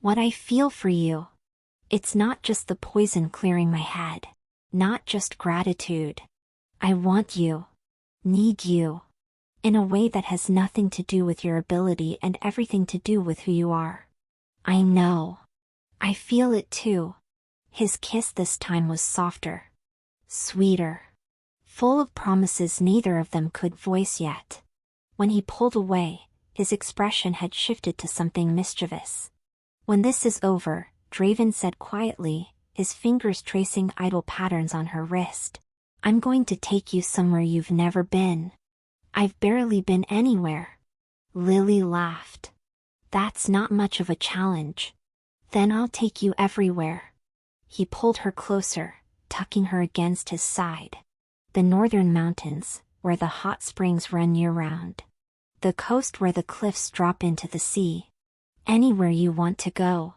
Speaker 1: What I feel for you. It's not just the poison clearing my head. Not just gratitude. I want you. Need you. In a way that has nothing to do with your ability and everything to do with who you are." "I know. I feel it too." His kiss this time was softer. Sweeter. Full of promises neither of them could voice yet. When he pulled away, his expression had shifted to something mischievous. "When this is over," Draven said quietly, his fingers tracing idle patterns on her wrist, "I'm going to take you somewhere you've never been." "I've barely been anywhere." Lily laughed. "That's not much of a challenge." "Then I'll take you everywhere." He pulled her closer, tucking her against his side. "The northern mountains, where the hot springs run year-round. The coast where the cliffs drop into the sea. Anywhere you want to go."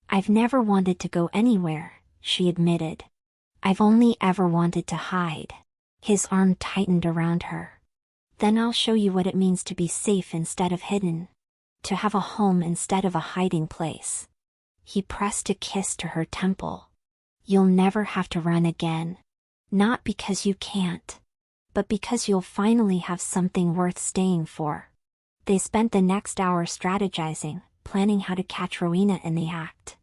Speaker 1: "I've never wanted to go anywhere," she admitted. "I've only ever wanted to hide." His arm tightened around her. "Then I'll show you what it means to be safe instead of hidden. To have a home instead of a hiding place." He pressed a kiss to her temple. "You'll never have to run again. Not because you can't. But because you'll finally have something worth staying for." They spent the next hour strategizing, planning how to catch Rowena in the act.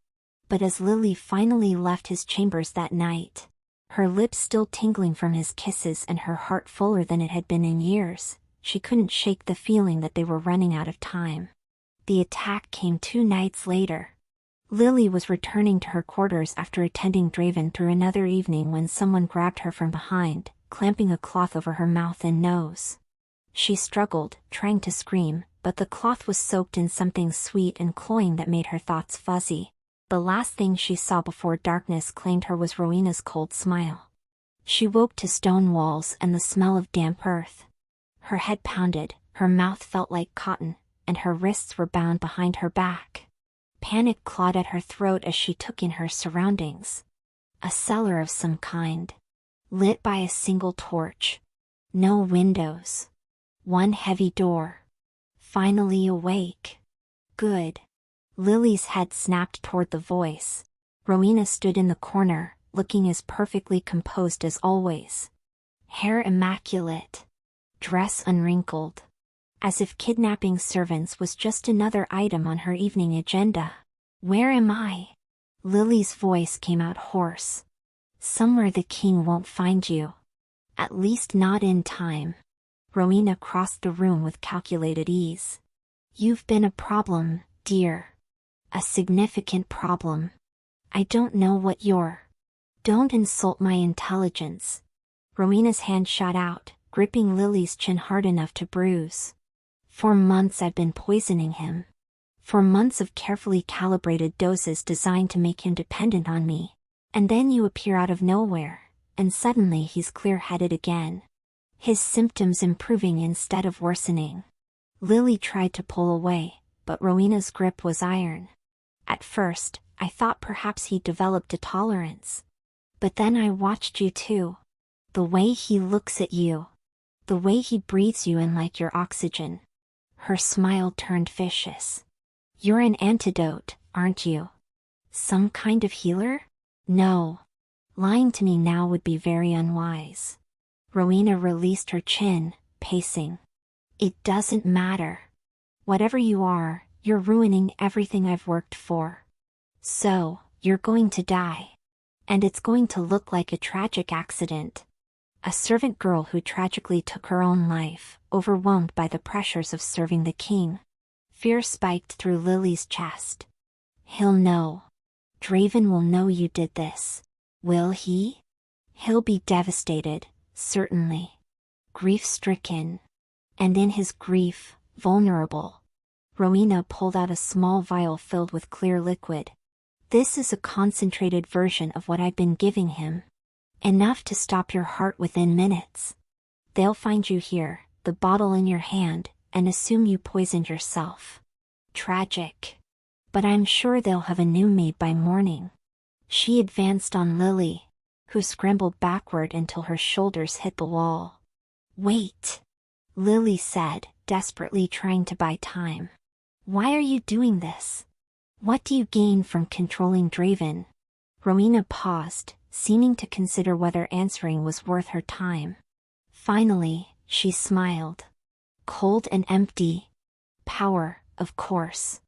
Speaker 1: But as Lily finally left his chambers that night, her lips still tingling from his kisses and her heart fuller than it had been in years, she couldn't shake the feeling that they were running out of time. The attack came 2 nights later. Lily was returning to her quarters after attending Draven through another evening when someone grabbed her from behind, clamping a cloth over her mouth and nose. She struggled, trying to scream, but the cloth was soaked in something sweet and cloying that made her thoughts fuzzy. The last thing she saw before darkness claimed her was Rowena's cold smile. She woke to stone walls and the smell of damp earth. Her head pounded, her mouth felt like cotton, and her wrists were bound behind her back. Panic clawed at her throat as she took in her surroundings. A cellar of some kind. Lit by a single torch. No windows. One heavy door. Finally awake. Good. Lily's head snapped toward the voice. Rowena stood in the corner, looking as perfectly composed as always. Hair immaculate. Dress unwrinkled. As if kidnapping servants was just another item on her evening agenda. "Where am I?" Lily's voice came out hoarse. "Somewhere the king won't find you. At least not in time." Rowena crossed the room with calculated ease. "You've been a problem, dear. A significant problem. I don't know what you're." "Don't insult my intelligence." Rowena's hand shot out, gripping Lily's chin hard enough to bruise. For months I've been poisoning him. For months of carefully calibrated doses designed to make him dependent on me. And then you appear out of nowhere, and suddenly he's clear-headed again. His symptoms improving instead of worsening. Lily tried to pull away, but Rowena's grip was iron. At first, I thought perhaps he developed a tolerance. But then I watched you too. The way he looks at you. The way he breathes you in like your oxygen. Her smile turned vicious. You're an antidote, aren't you? Some kind of healer? No. Lying to me now would be very unwise. Rowena released her chin, pacing. It doesn't matter. Whatever you are, you're ruining everything I've worked for. So, you're going to die. And it's going to look like a tragic accident. A servant girl who tragically took her own life, overwhelmed by the pressures of serving the king. Fear spiked through Lily's chest. He'll know. Draven will know you did this. Will he? He'll be devastated, certainly. Grief-stricken. And in his grief, vulnerable. Rowena pulled out a small vial filled with clear liquid. This is a concentrated version of what I've been giving him. Enough to stop your heart within minutes. They'll find you here, the bottle in your hand, and assume you poisoned yourself. Tragic. But I'm sure they'll have a new maid by morning. She advanced on Lily, who scrambled backward until her shoulders hit the wall. Wait, Lily said, desperately trying to buy time. Why are you doing this? What do you gain from controlling Draven? Rowena paused, seeming to consider whether answering was worth her time. Finally, she smiled. Cold and empty. Power, of course.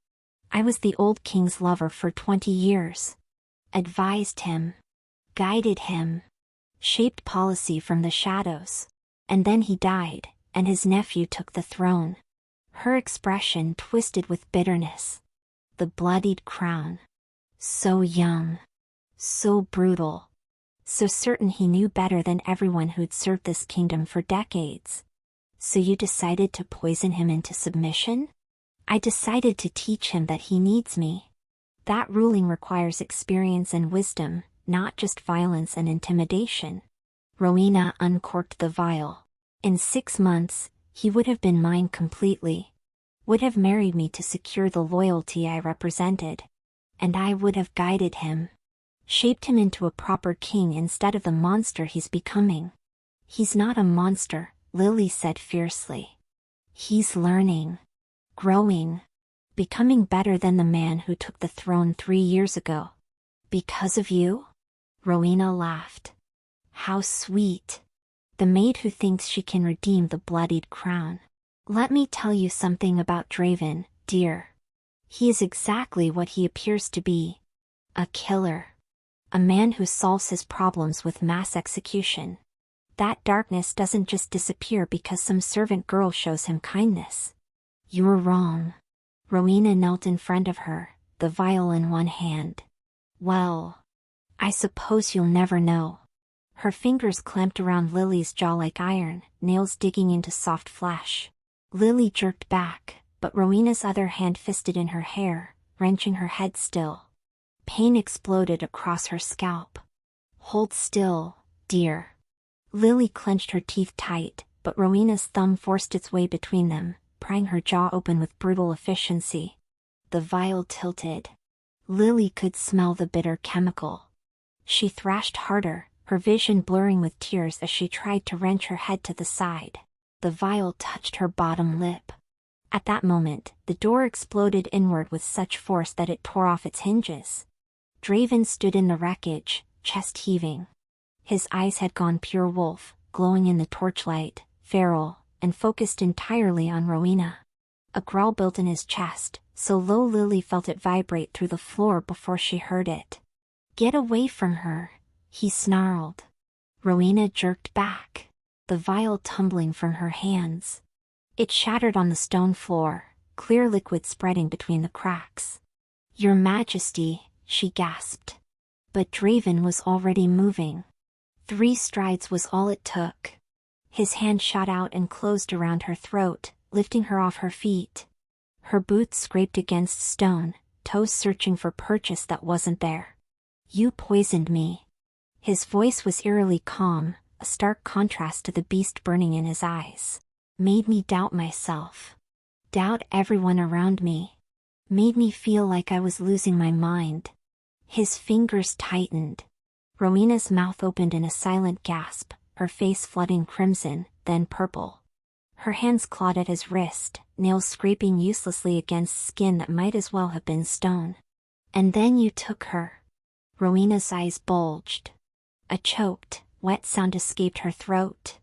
Speaker 1: I was the old king's lover for 20 years. Advised him. Guided him. Shaped policy from the shadows. And then he died, and his nephew took the throne. Her expression twisted with bitterness. The bloodied crown. So young. So brutal. So certain he knew better than everyone who'd served this kingdom for decades. So you decided to poison him into submission? I decided to teach him that he needs me. That ruling requires experience and wisdom, not just violence and intimidation. Rowena uncorked the vial. In 6 months, he would have been mine completely. Would have married me to secure the loyalty I represented. And I would have guided him. Shaped him into a proper king instead of the monster he's becoming. He's not a monster, Lily said fiercely. He's learning. Growing. Becoming better than the man who took the throne 3 years ago. Because of you? Rowena laughed. How sweet. The maid who thinks she can redeem the bloodied crown. Let me tell you something about Draven, dear. He is exactly what he appears to be. A killer. A man who solves his problems with mass execution. That darkness doesn't just disappear because some servant girl shows him kindness. You're wrong. Rowena knelt in front of her, the vial in one hand. Well, I suppose you'll never know. Her fingers clamped around Lily's jaw like iron, nails digging into soft flesh. Lily jerked back, but Rowena's other hand fisted in her hair, wrenching her head still. Pain exploded across her scalp. Hold still, dear. Lily clenched her teeth tight, but Rowena's thumb forced its way between them, prying her jaw open with brutal efficiency. The vial tilted. Lily could smell the bitter chemical. She thrashed harder, her vision blurring with tears as she tried to wrench her head to the side. The vial touched her bottom lip. At that moment, the door exploded inward with such force that it tore off its hinges. Draven stood in the wreckage, chest heaving. His eyes had gone pure wolf, glowing in the torchlight, feral, and focused entirely on Rowena. A growl built in his chest, so low Lily felt it vibrate through the floor before she heard it. Get away from her, he snarled. Rowena jerked back, the vial tumbling from her hands. It shattered on the stone floor, clear liquid spreading between the cracks. Your Majesty, she gasped. But Draven was already moving. 3 strides was all it took. His hand shot out and closed around her throat, lifting her off her feet. Her boots scraped against stone, toes searching for purchase that wasn't there. You poisoned me. His voice was eerily calm, a stark contrast to the beast burning in his eyes. Made me doubt myself. Doubt everyone around me. Made me feel like I was losing my mind. His fingers tightened. Rowena's mouth opened in a silent gasp, her face flooding crimson, then purple. Her hands clawed at his wrist, nails scraping uselessly against skin that might as well have been stone. And then you took her. Rowena's eyes bulged. A choked, wet sound escaped her throat.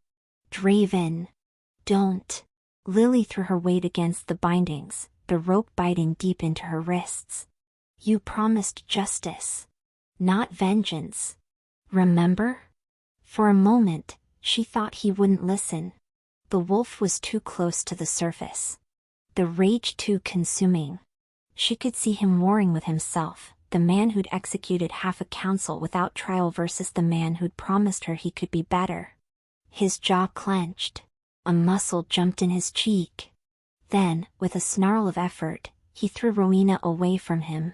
Speaker 1: Draven. Don't. Lily threw her weight against the bindings, the rope biting deep into her wrists. You promised justice. Not vengeance. Remember? For a moment, she thought he wouldn't listen. The wolf was too close to the surface. The rage too consuming. She could see him warring with himself, the man who'd executed half a council without trial versus the man who'd promised her he could be better. His jaw clenched. A muscle jumped in his cheek. Then, with a snarl of effort, he threw Rowena away from him.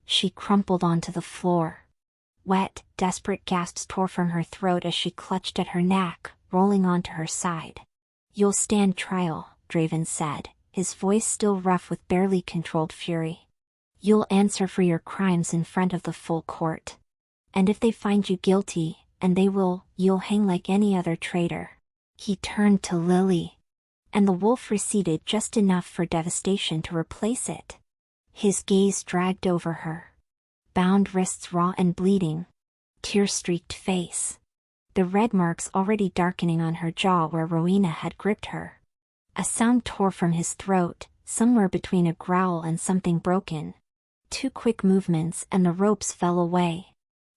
Speaker 1: She crumpled onto the floor. Wet, desperate gasps tore from her throat as she clutched at her neck, rolling onto her side. You'll stand trial, Draven said, his voice still rough with barely controlled fury. You'll answer for your crimes in front of the full court. And if they find you guilty, and they will, you'll hang like any other traitor. He turned to Lily. And the wolf receded just enough for devastation to replace it. His gaze dragged over her. Bound wrists raw and bleeding. Tear-streaked face. The red marks already darkening on her jaw where Rowena had gripped her. A sound tore from his throat, somewhere between a growl and something broken. 2 quick movements and the ropes fell away.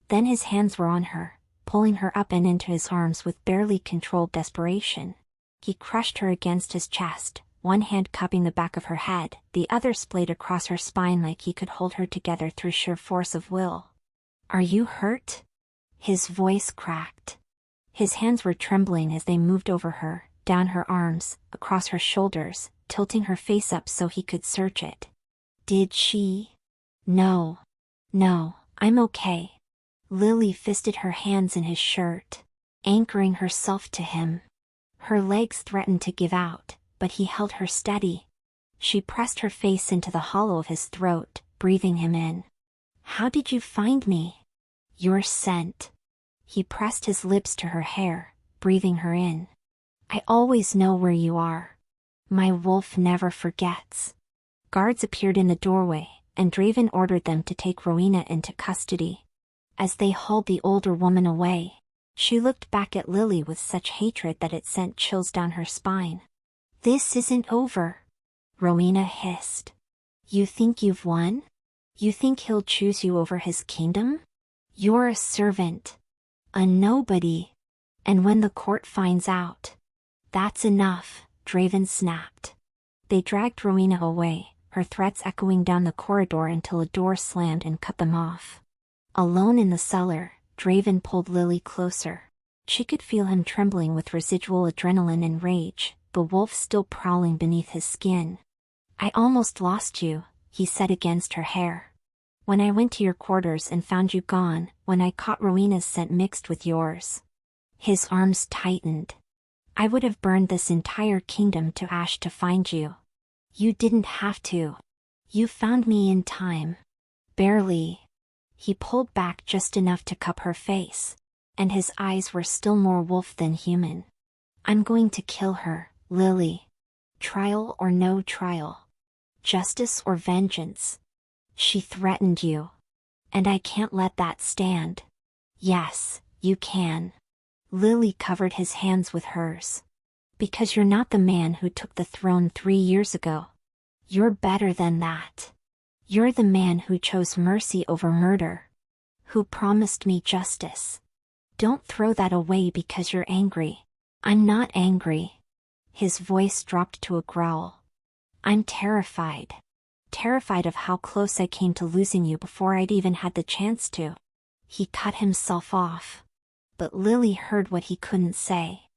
Speaker 1: Then his hands were on her, pulling her up and into his arms with barely controlled desperation. He crushed her against his chest, one hand cupping the back of her head, the other splayed across her spine like he could hold her together through sheer force of will. Are you hurt? His voice cracked. His hands were trembling as they moved over her, down her arms, across her shoulders, tilting her face up so he could search it. Did she? No. No, I'm okay. Lily fisted her hands in his shirt, anchoring herself to him. Her legs threatened to give out, but he held her steady. She pressed her face into the hollow of his throat, breathing him in. How did you find me? Your scent. He pressed his lips to her hair, breathing her in. I always know where you are. My wolf never forgets. Guards appeared in the doorway, and Draven ordered them to take Rowena into custody. As they hauled the older woman away, she looked back at Lily with such hatred that it sent chills down her spine. This isn't over, Rowena hissed. You think you've won? You think he'll choose you over his kingdom? You're a servant. A nobody. And when the court finds out. That's enough, Draven snapped. They dragged Rowena away, her threats echoing down the corridor until a door slammed and cut them off. Alone in the cellar, Draven pulled Lily closer. She could feel him trembling with residual adrenaline and rage, the wolf still prowling beneath his skin. I almost lost you, he said against her hair. When I went to your quarters and found you gone, when I caught Rowena's scent mixed with yours. His arms tightened. I would have burned this entire kingdom to ash to find you. You didn't have to. You found me in time. Barely. He pulled back just enough to cup her face, and his eyes were still more wolf than human. I'm going to kill her, Lily. Trial or no trial. Justice or vengeance. She threatened you. And I can't let that stand. Yes, you can. Lily covered his hands with hers. Because you're not the man who took the throne 3 years ago. You're better than that. You're the man who chose mercy over murder. Who promised me justice. Don't throw that away because you're angry. I'm not angry. His voice dropped to a growl. I'm terrified. Terrified of how close I came to losing you before I'd even had the chance to. He cut himself off. but Lily heard what he couldn't say.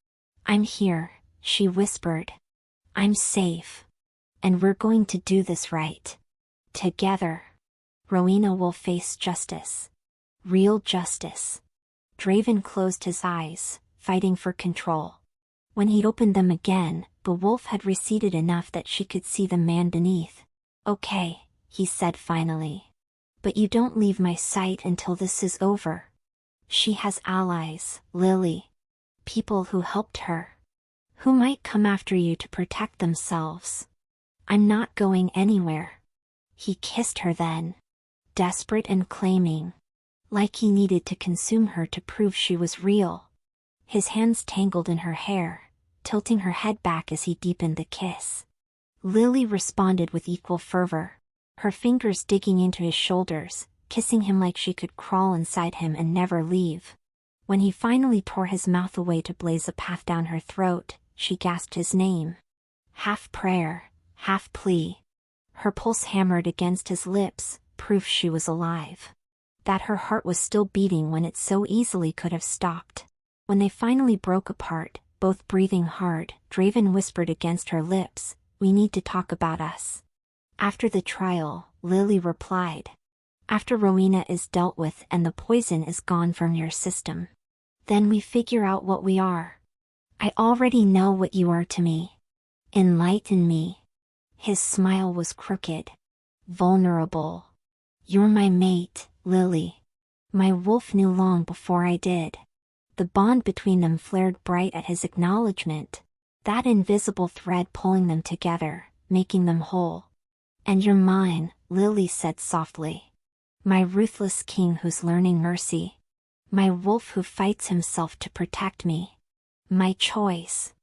Speaker 1: "I'm here," she whispered. "I'm safe. And we're going to do this right. Together. Rowena will face justice. Real justice." Draven closed his eyes, fighting for control. When he opened them again, the wolf had receded enough that she could see the man beneath. "Okay," he said finally. "But you don't leave my sight until this is over. She has allies, Lily. People who helped her. Who might come after you to protect themselves. I'm not going anywhere." He kissed her then. Desperate and claiming. Like he needed to consume her to prove she was real. His hands tangled in her hair, tilting her head back as he deepened the kiss. Lily responded with equal fervor, her fingers digging into his shoulders, kissing him like she could crawl inside him and never leave. When he finally tore his mouth away to blaze a path down her throat, she gasped his name. Half prayer, half plea. Her pulse hammered against his lips, proof she was alive. That her heart was still beating when it so easily could have stopped. When they finally broke apart, both breathing hard, Draven whispered against her lips, "We need to talk about us." After the trial, Lily replied. "After Rowena is dealt with and the poison is gone from your system. Then we figure out what we are. I already know what you are to me. Enlighten me." His smile was crooked. Vulnerable. "You're my mate, Lily. My wolf knew long before I did." The bond between them flared bright at his acknowledgement. That invisible thread pulling them together, making them whole. "And you're mine," Lily said softly. "My ruthless king who's learning mercy. My wolf who fights himself to protect me. My choice.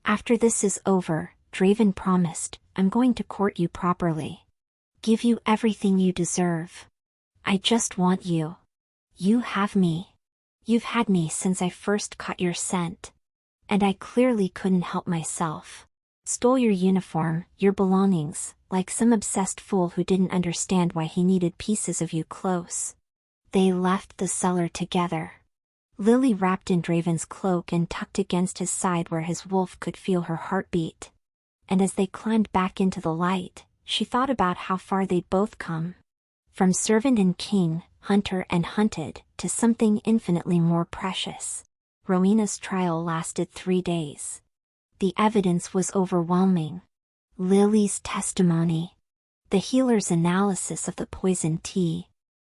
Speaker 1: After this is over," Draven promised, "I'm going to court you properly. Give you everything you deserve. I just want you. You have me. You've had me since I first caught your scent. And I clearly couldn't help myself. Stole your uniform, your belongings, like some obsessed fool who didn't understand why he needed pieces of you close." They left the cellar together. Lily wrapped in Draven's cloak and tucked against his side where his wolf could feel her heartbeat. And as they climbed back into the light, she thought about how far they'd both come. From servant and king, hunter and hunted, to something infinitely more precious. Rowena's trial lasted 3 days. The evidence was overwhelming. Lily's testimony. The healer's analysis of the poison tea.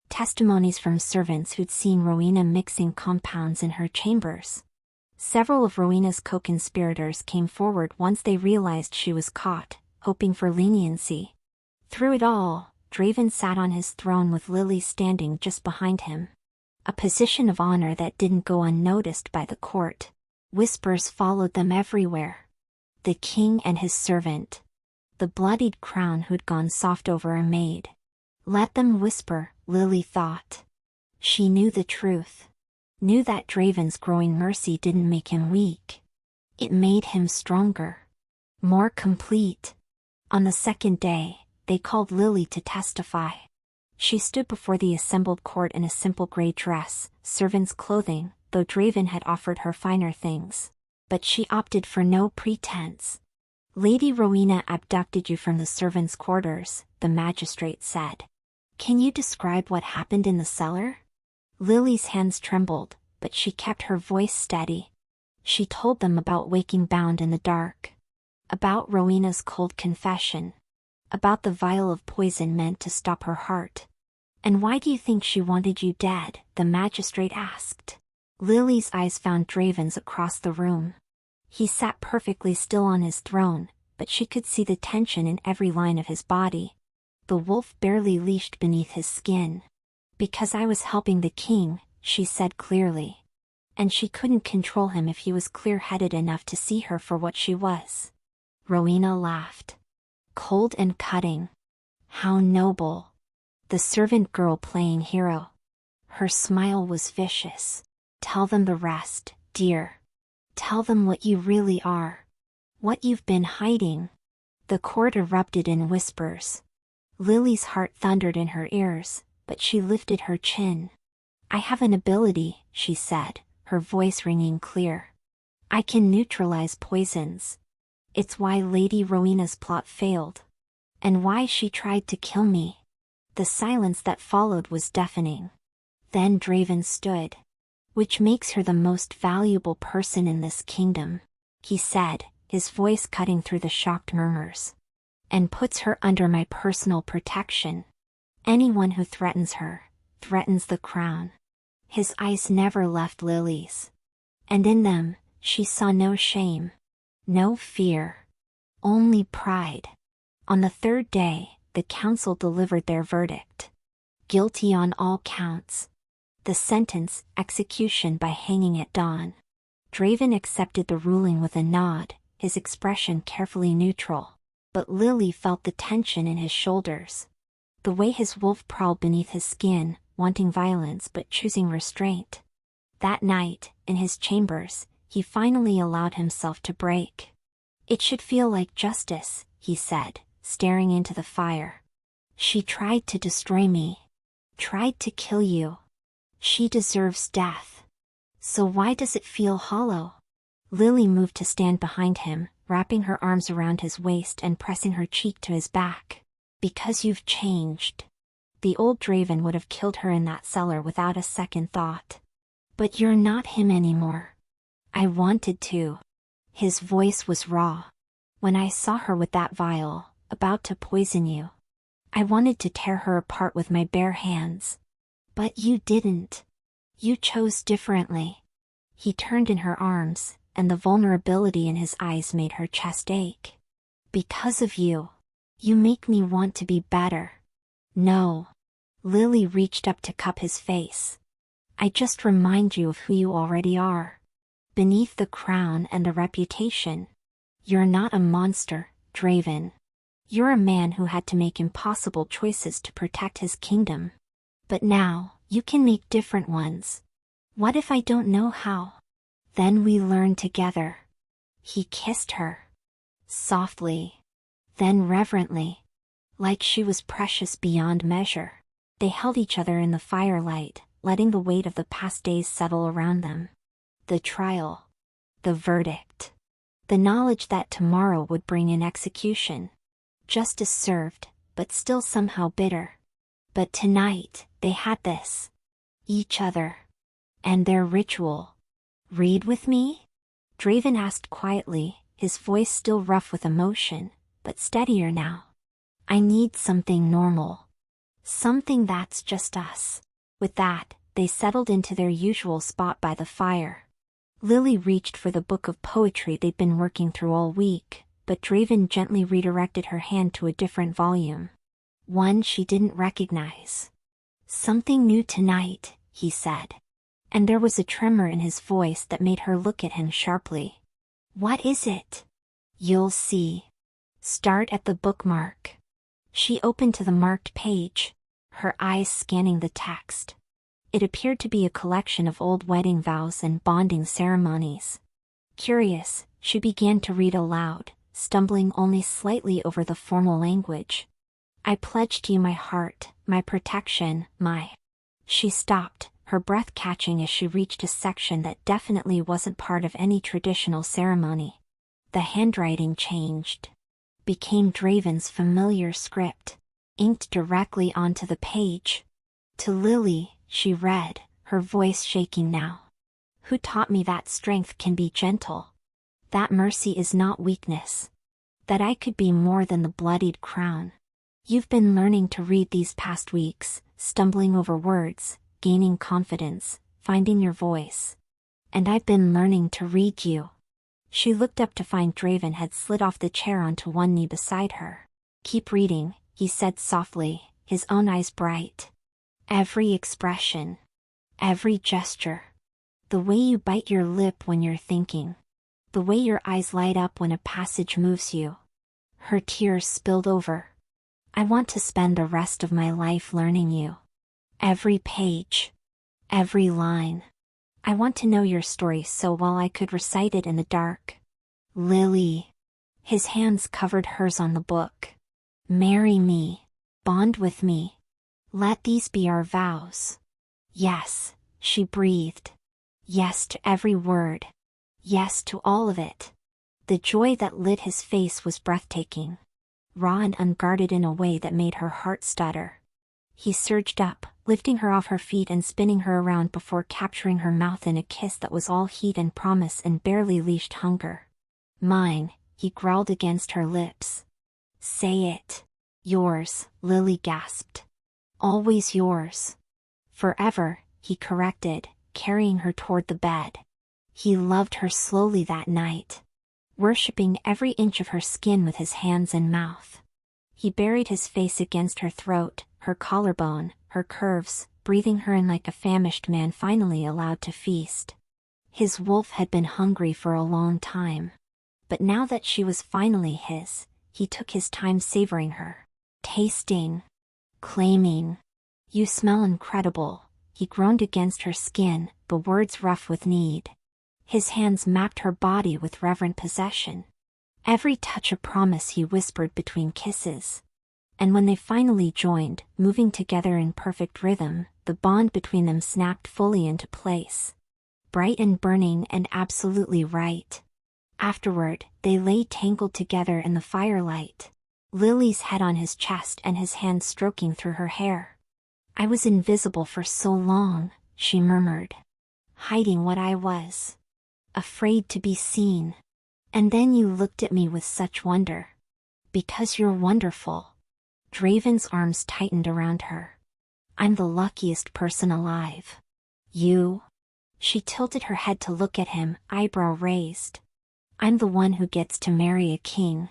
Speaker 1: Testimonies from servants who'd seen Rowena mixing compounds in her chambers. Several of Rowena's co-conspirators came forward once they realized she was caught, hoping for leniency. Through it all, Draven sat on his throne with Lily standing just behind him. A position of honor that didn't go unnoticed by the court. Whispers followed them everywhere. The king and his servant. The bloodied crown who'd gone soft over a maid. Let them whisper, Lily thought. She knew the truth. Knew that Draven's growing mercy didn't make him weak. It made him stronger. More complete. On the second day, they called Lily to testify. She stood before the assembled court in a simple gray dress, servant's clothing, though Draven had offered her finer things. But she opted for no pretense. "Lady Rowena abducted you from the servants' quarters," the magistrate said. "Can you describe what happened in the cellar?" Lily's hands trembled, but she kept her voice steady. She told them about waking bound in the dark. About Rowena's cold confession. About the vial of poison meant to stop her heart. "And why do you think she wanted you dead?" the magistrate asked. Lily's eyes found Draven's across the room. He sat perfectly still on his throne, but she could see the tension in every line of his body. The wolf barely leashed beneath his skin. "Because I was helping the king," she said clearly. And she couldn't control him if he was clear-headed enough to see her for what she was. Rowena laughed. Cold and cutting. How noble. The servant girl playing hero. Her smile was vicious. "Tell them the rest, dear. Tell them what you really are. What you've been hiding." The court erupted in whispers. Lily's heart thundered in her ears, but she lifted her chin. "I have an ability," she said, her voice ringing clear. I can neutralize poisons. It's why Lady Rowena's plot failed. And why she tried to kill me. The silence that followed was deafening. Then Draven stood. Which makes her the most valuable person in this kingdom, he said, his voice cutting through the shocked murmurs. And puts her under my personal protection. Anyone who threatens her, threatens the crown. His eyes never left Lily's. And in them, she saw no shame. No fear. Only pride. On the third day, the council delivered their verdict. Guilty on all counts. The sentence, execution by hanging at dawn. Draven accepted the ruling with a nod, his expression carefully neutral. But Lily felt the tension in his shoulders. The way his wolf prowled beneath his skin, wanting violence but choosing restraint. That night, in his chambers, he finally allowed himself to break. It should feel like justice, he said, staring into the fire. She tried to destroy me. Tried to kill you. She deserves death. So why does it feel hollow? Lily moved to stand behind him, wrapping her arms around his waist and pressing her cheek to his back. Because you've changed. The old Draven would have killed her in that cellar without a second thought. But you're not him anymore. I wanted to. His voice was raw. When I saw her with that vial, about to poison you, I wanted to tear her apart with my bare hands. But you didn't. You chose differently. He turned in her arms, and the vulnerability in his eyes made her chest ache. Because of you. You make me want to be better. No. Lily reached up to cup his face. I just remind you of who you already are. Beneath the crown and the reputation. You're not a monster, Draven. You're a man who had to make impossible choices to protect his kingdom. But now, you can make different ones. What if I don't know how? Then we learn together. He kissed her. Softly. Then reverently. Like she was precious beyond measure. They held each other in the firelight, letting the weight of the past days settle around them. The trial. The verdict. The knowledge that tomorrow would bring an execution. Justice served, but still somehow bitter. But tonight, they had this. Each other. And their ritual. Read with me? Draven asked quietly, his voice still rough with emotion, but steadier now. I need something normal. Something that's just us. With that, they settled into their usual spot by the fire. Lily reached for the book of poetry they'd been working through all week, but Draven gently redirected her hand to a different volume. One she didn't recognize. Something new tonight, he said. And there was a tremor in his voice that made her look at him sharply. What is it? You'll see. Start at the bookmark. She opened to the marked page, her eyes scanning the text. It appeared to be a collection of old wedding vows and bonding ceremonies. Curious, she began to read aloud, stumbling only slightly over the formal language. I pledge to you my heart, my protection, my... She stopped, her breath catching as she reached a section that definitely wasn't part of any traditional ceremony. The handwriting changed. Became Draven's familiar script, inked directly onto the page. To Lily, she read, her voice shaking now. Who taught me that strength can be gentle? That mercy is not weakness. That I could be more than the bloodied crown. You've been learning to read these past weeks, stumbling over words, gaining confidence, finding your voice. And I've been learning to read you. She looked up to find Draven had slid off the chair onto one knee beside her. Keep reading, he said softly, his own eyes bright. Every expression. Every gesture. The way you bite your lip when you're thinking. The way your eyes light up when a passage moves you. Her tears spilled over. I want to spend the rest of my life learning you. Every page. Every line. I want to know your story so well I could recite it in the dark. Lily. His hands covered hers on the book. Marry me. Bond with me. Let these be our vows. Yes, she breathed. Yes to every word. Yes to all of it. The joy that lit his face was breathtaking. Raw and unguarded in a way that made her heart stutter. He surged up, lifting her off her feet and spinning her around before capturing her mouth in a kiss that was all heat and promise and barely leashed hunger. Mine, he growled against her lips. Say it. Yours, Lily gasped. Always yours. Forever, he corrected, carrying her toward the bed. He loved her slowly that night, worshipping every inch of her skin with his hands and mouth. He buried his face against her throat, her collarbone, her curves, breathing her in like a famished man finally allowed to feast. His wolf had been hungry for a long time. But now that she was finally his, he took his time savoring her. Tasting. Claiming. You smell incredible, he groaned against her skin, the words rough with need. His hands mapped her body with reverent possession. Every touch a promise, he whispered between kisses. And when they finally joined, moving together in perfect rhythm, the bond between them snapped fully into place. Bright and burning and absolutely right. Afterward, they lay tangled together in the firelight. Lily's head on his chest and his hands stroking through her hair. I was invisible for so long, she murmured. Hiding what I was. Afraid to be seen. And then you looked at me with such wonder. Because you're wonderful. Draven's arms tightened around her. I'm the luckiest person alive. You? She tilted her head to look at him, eyebrow raised. I'm the one who gets to marry a king.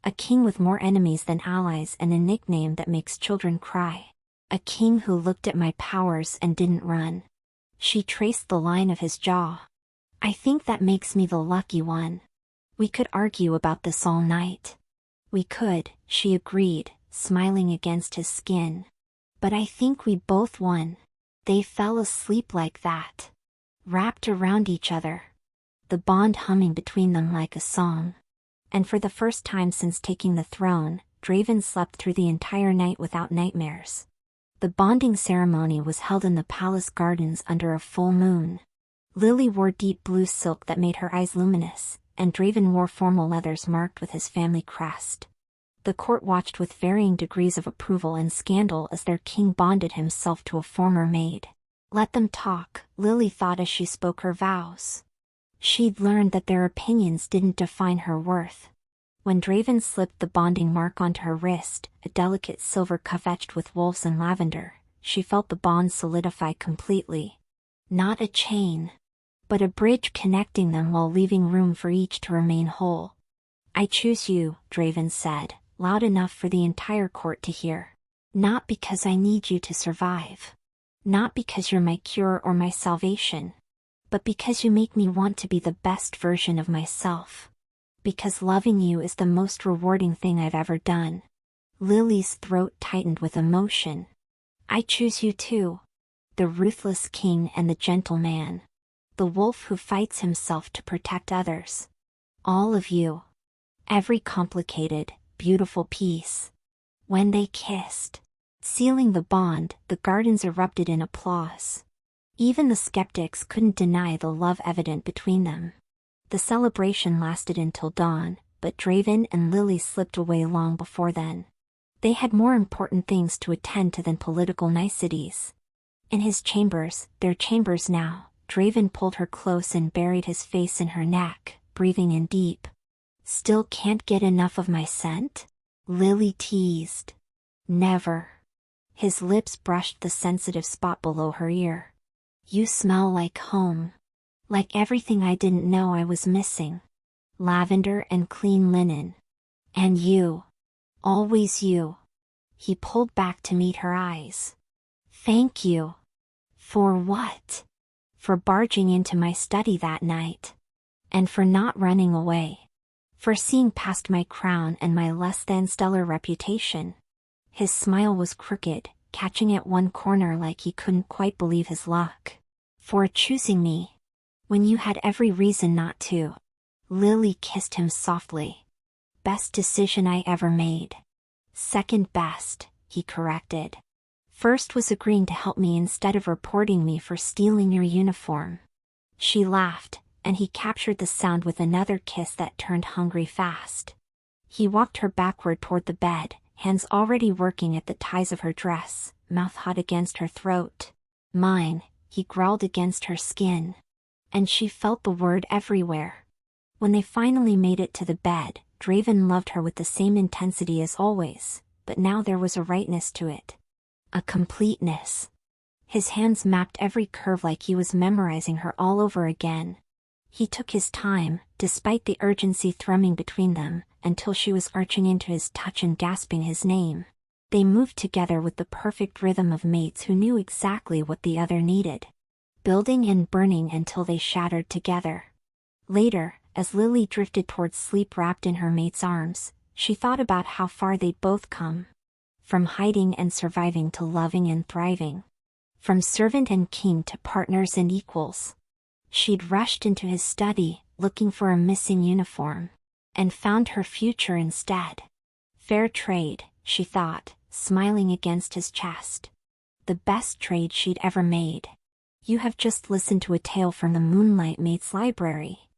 Speaker 1: A king with more enemies than allies and a nickname that makes children cry. A king who looked at my powers and didn't run. She traced the line of his jaw. I think that makes me the lucky one. We could argue about this all night. We could, she agreed, smiling against his skin. But I think we both won. They fell asleep like that. Wrapped around each other. The bond humming between them like a song. And for the first time since taking the throne, Draven slept through the entire night without nightmares. The bonding ceremony was held in the palace gardens under a full moon. Lily wore deep blue silk that made her eyes luminous, and Draven wore formal leathers marked with his family crest. The court watched with varying degrees of approval and scandal as their king bonded himself to a former maid. Let them talk, Lily thought as she spoke her vows. She'd learned that their opinions didn't define her worth. When Draven slipped the bonding mark onto her wrist, a delicate silver cuff etched with wolves and lavender, she felt the bond solidify completely. Not a chain, but a bridge connecting them while leaving room for each to remain whole. I choose you, Draven said, loud enough for the entire court to hear. Not because I need you to survive. Not because you're my cure or my salvation. But because you make me want to be the best version of myself. Because loving you is the most rewarding thing I've ever done. Lily's throat tightened with emotion. I choose you too. The ruthless king and the gentle man. The wolf who fights himself to protect others. All of you. Every complicated, beautiful piece. When they kissed, sealing the bond, the gardens erupted in applause. Even the skeptics couldn't deny the love evident between them. The celebration lasted until dawn, but Draven and Lily slipped away long before then. They had more important things to attend to than political niceties. In his chambers, their chambers now, Draven pulled her close and buried his face in her neck, breathing in deep. Still can't get enough of my scent? Lily teased. Never. His lips brushed the sensitive spot below her ear. You smell like home. Like everything I didn't know I was missing. Lavender and clean linen. And you. Always you. He pulled back to meet her eyes. Thank you. For what? For barging into my study that night. And for not running away. For seeing past my crown and my less than stellar reputation. His smile was crooked, catching at one corner like he couldn't quite believe his luck. For choosing me. When you had every reason not to. Lily kissed him softly. Best decision I ever made. Second best, he corrected. First was agreeing to help me instead of reporting me for stealing your uniform. She laughed, and he captured the sound with another kiss that turned hungry fast. He walked her backward toward the bed, hands already working at the ties of her dress, mouth hot against her throat. Mine, he growled against her skin. And she felt the word everywhere. When they finally made it to the bed, Draven loved her with the same intensity as always, but now there was a rightness to it. A completeness. His hands mapped every curve like he was memorizing her all over again. He took his time, despite the urgency thrumming between them, until she was arching into his touch and gasping his name. They moved together with the perfect rhythm of mates who knew exactly what the other needed. Building and burning until they shattered together. Later, as Lily drifted towards sleep wrapped in her mate's arms, she thought about how far they'd both come. From hiding and surviving to loving and thriving. From servant and king to partners and equals. She'd rushed into his study, looking for a missing uniform. And found her future instead. Fair trade, she thought, smiling against his chest. The best trade she'd ever made. You have just listened to a tale from the Moonlight Mates Library.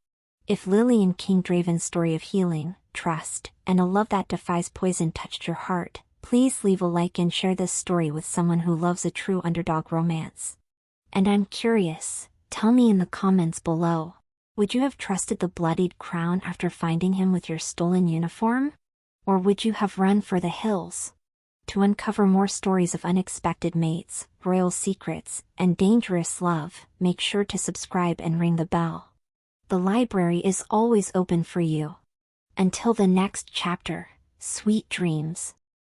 Speaker 1: If Lily and King Draven's story of healing, trust, and a love that defies poison touched your heart, please leave a like and share this story with someone who loves a true underdog romance. And I'm curious, tell me in the comments below. Would you have trusted the bloodied crown after finding him with your stolen uniform? Or would you have run for the hills? To uncover more stories of unexpected mates, royal secrets, and dangerous love, make sure to subscribe and ring the bell. The library is always open for you. Until the next chapter, sweet dreams.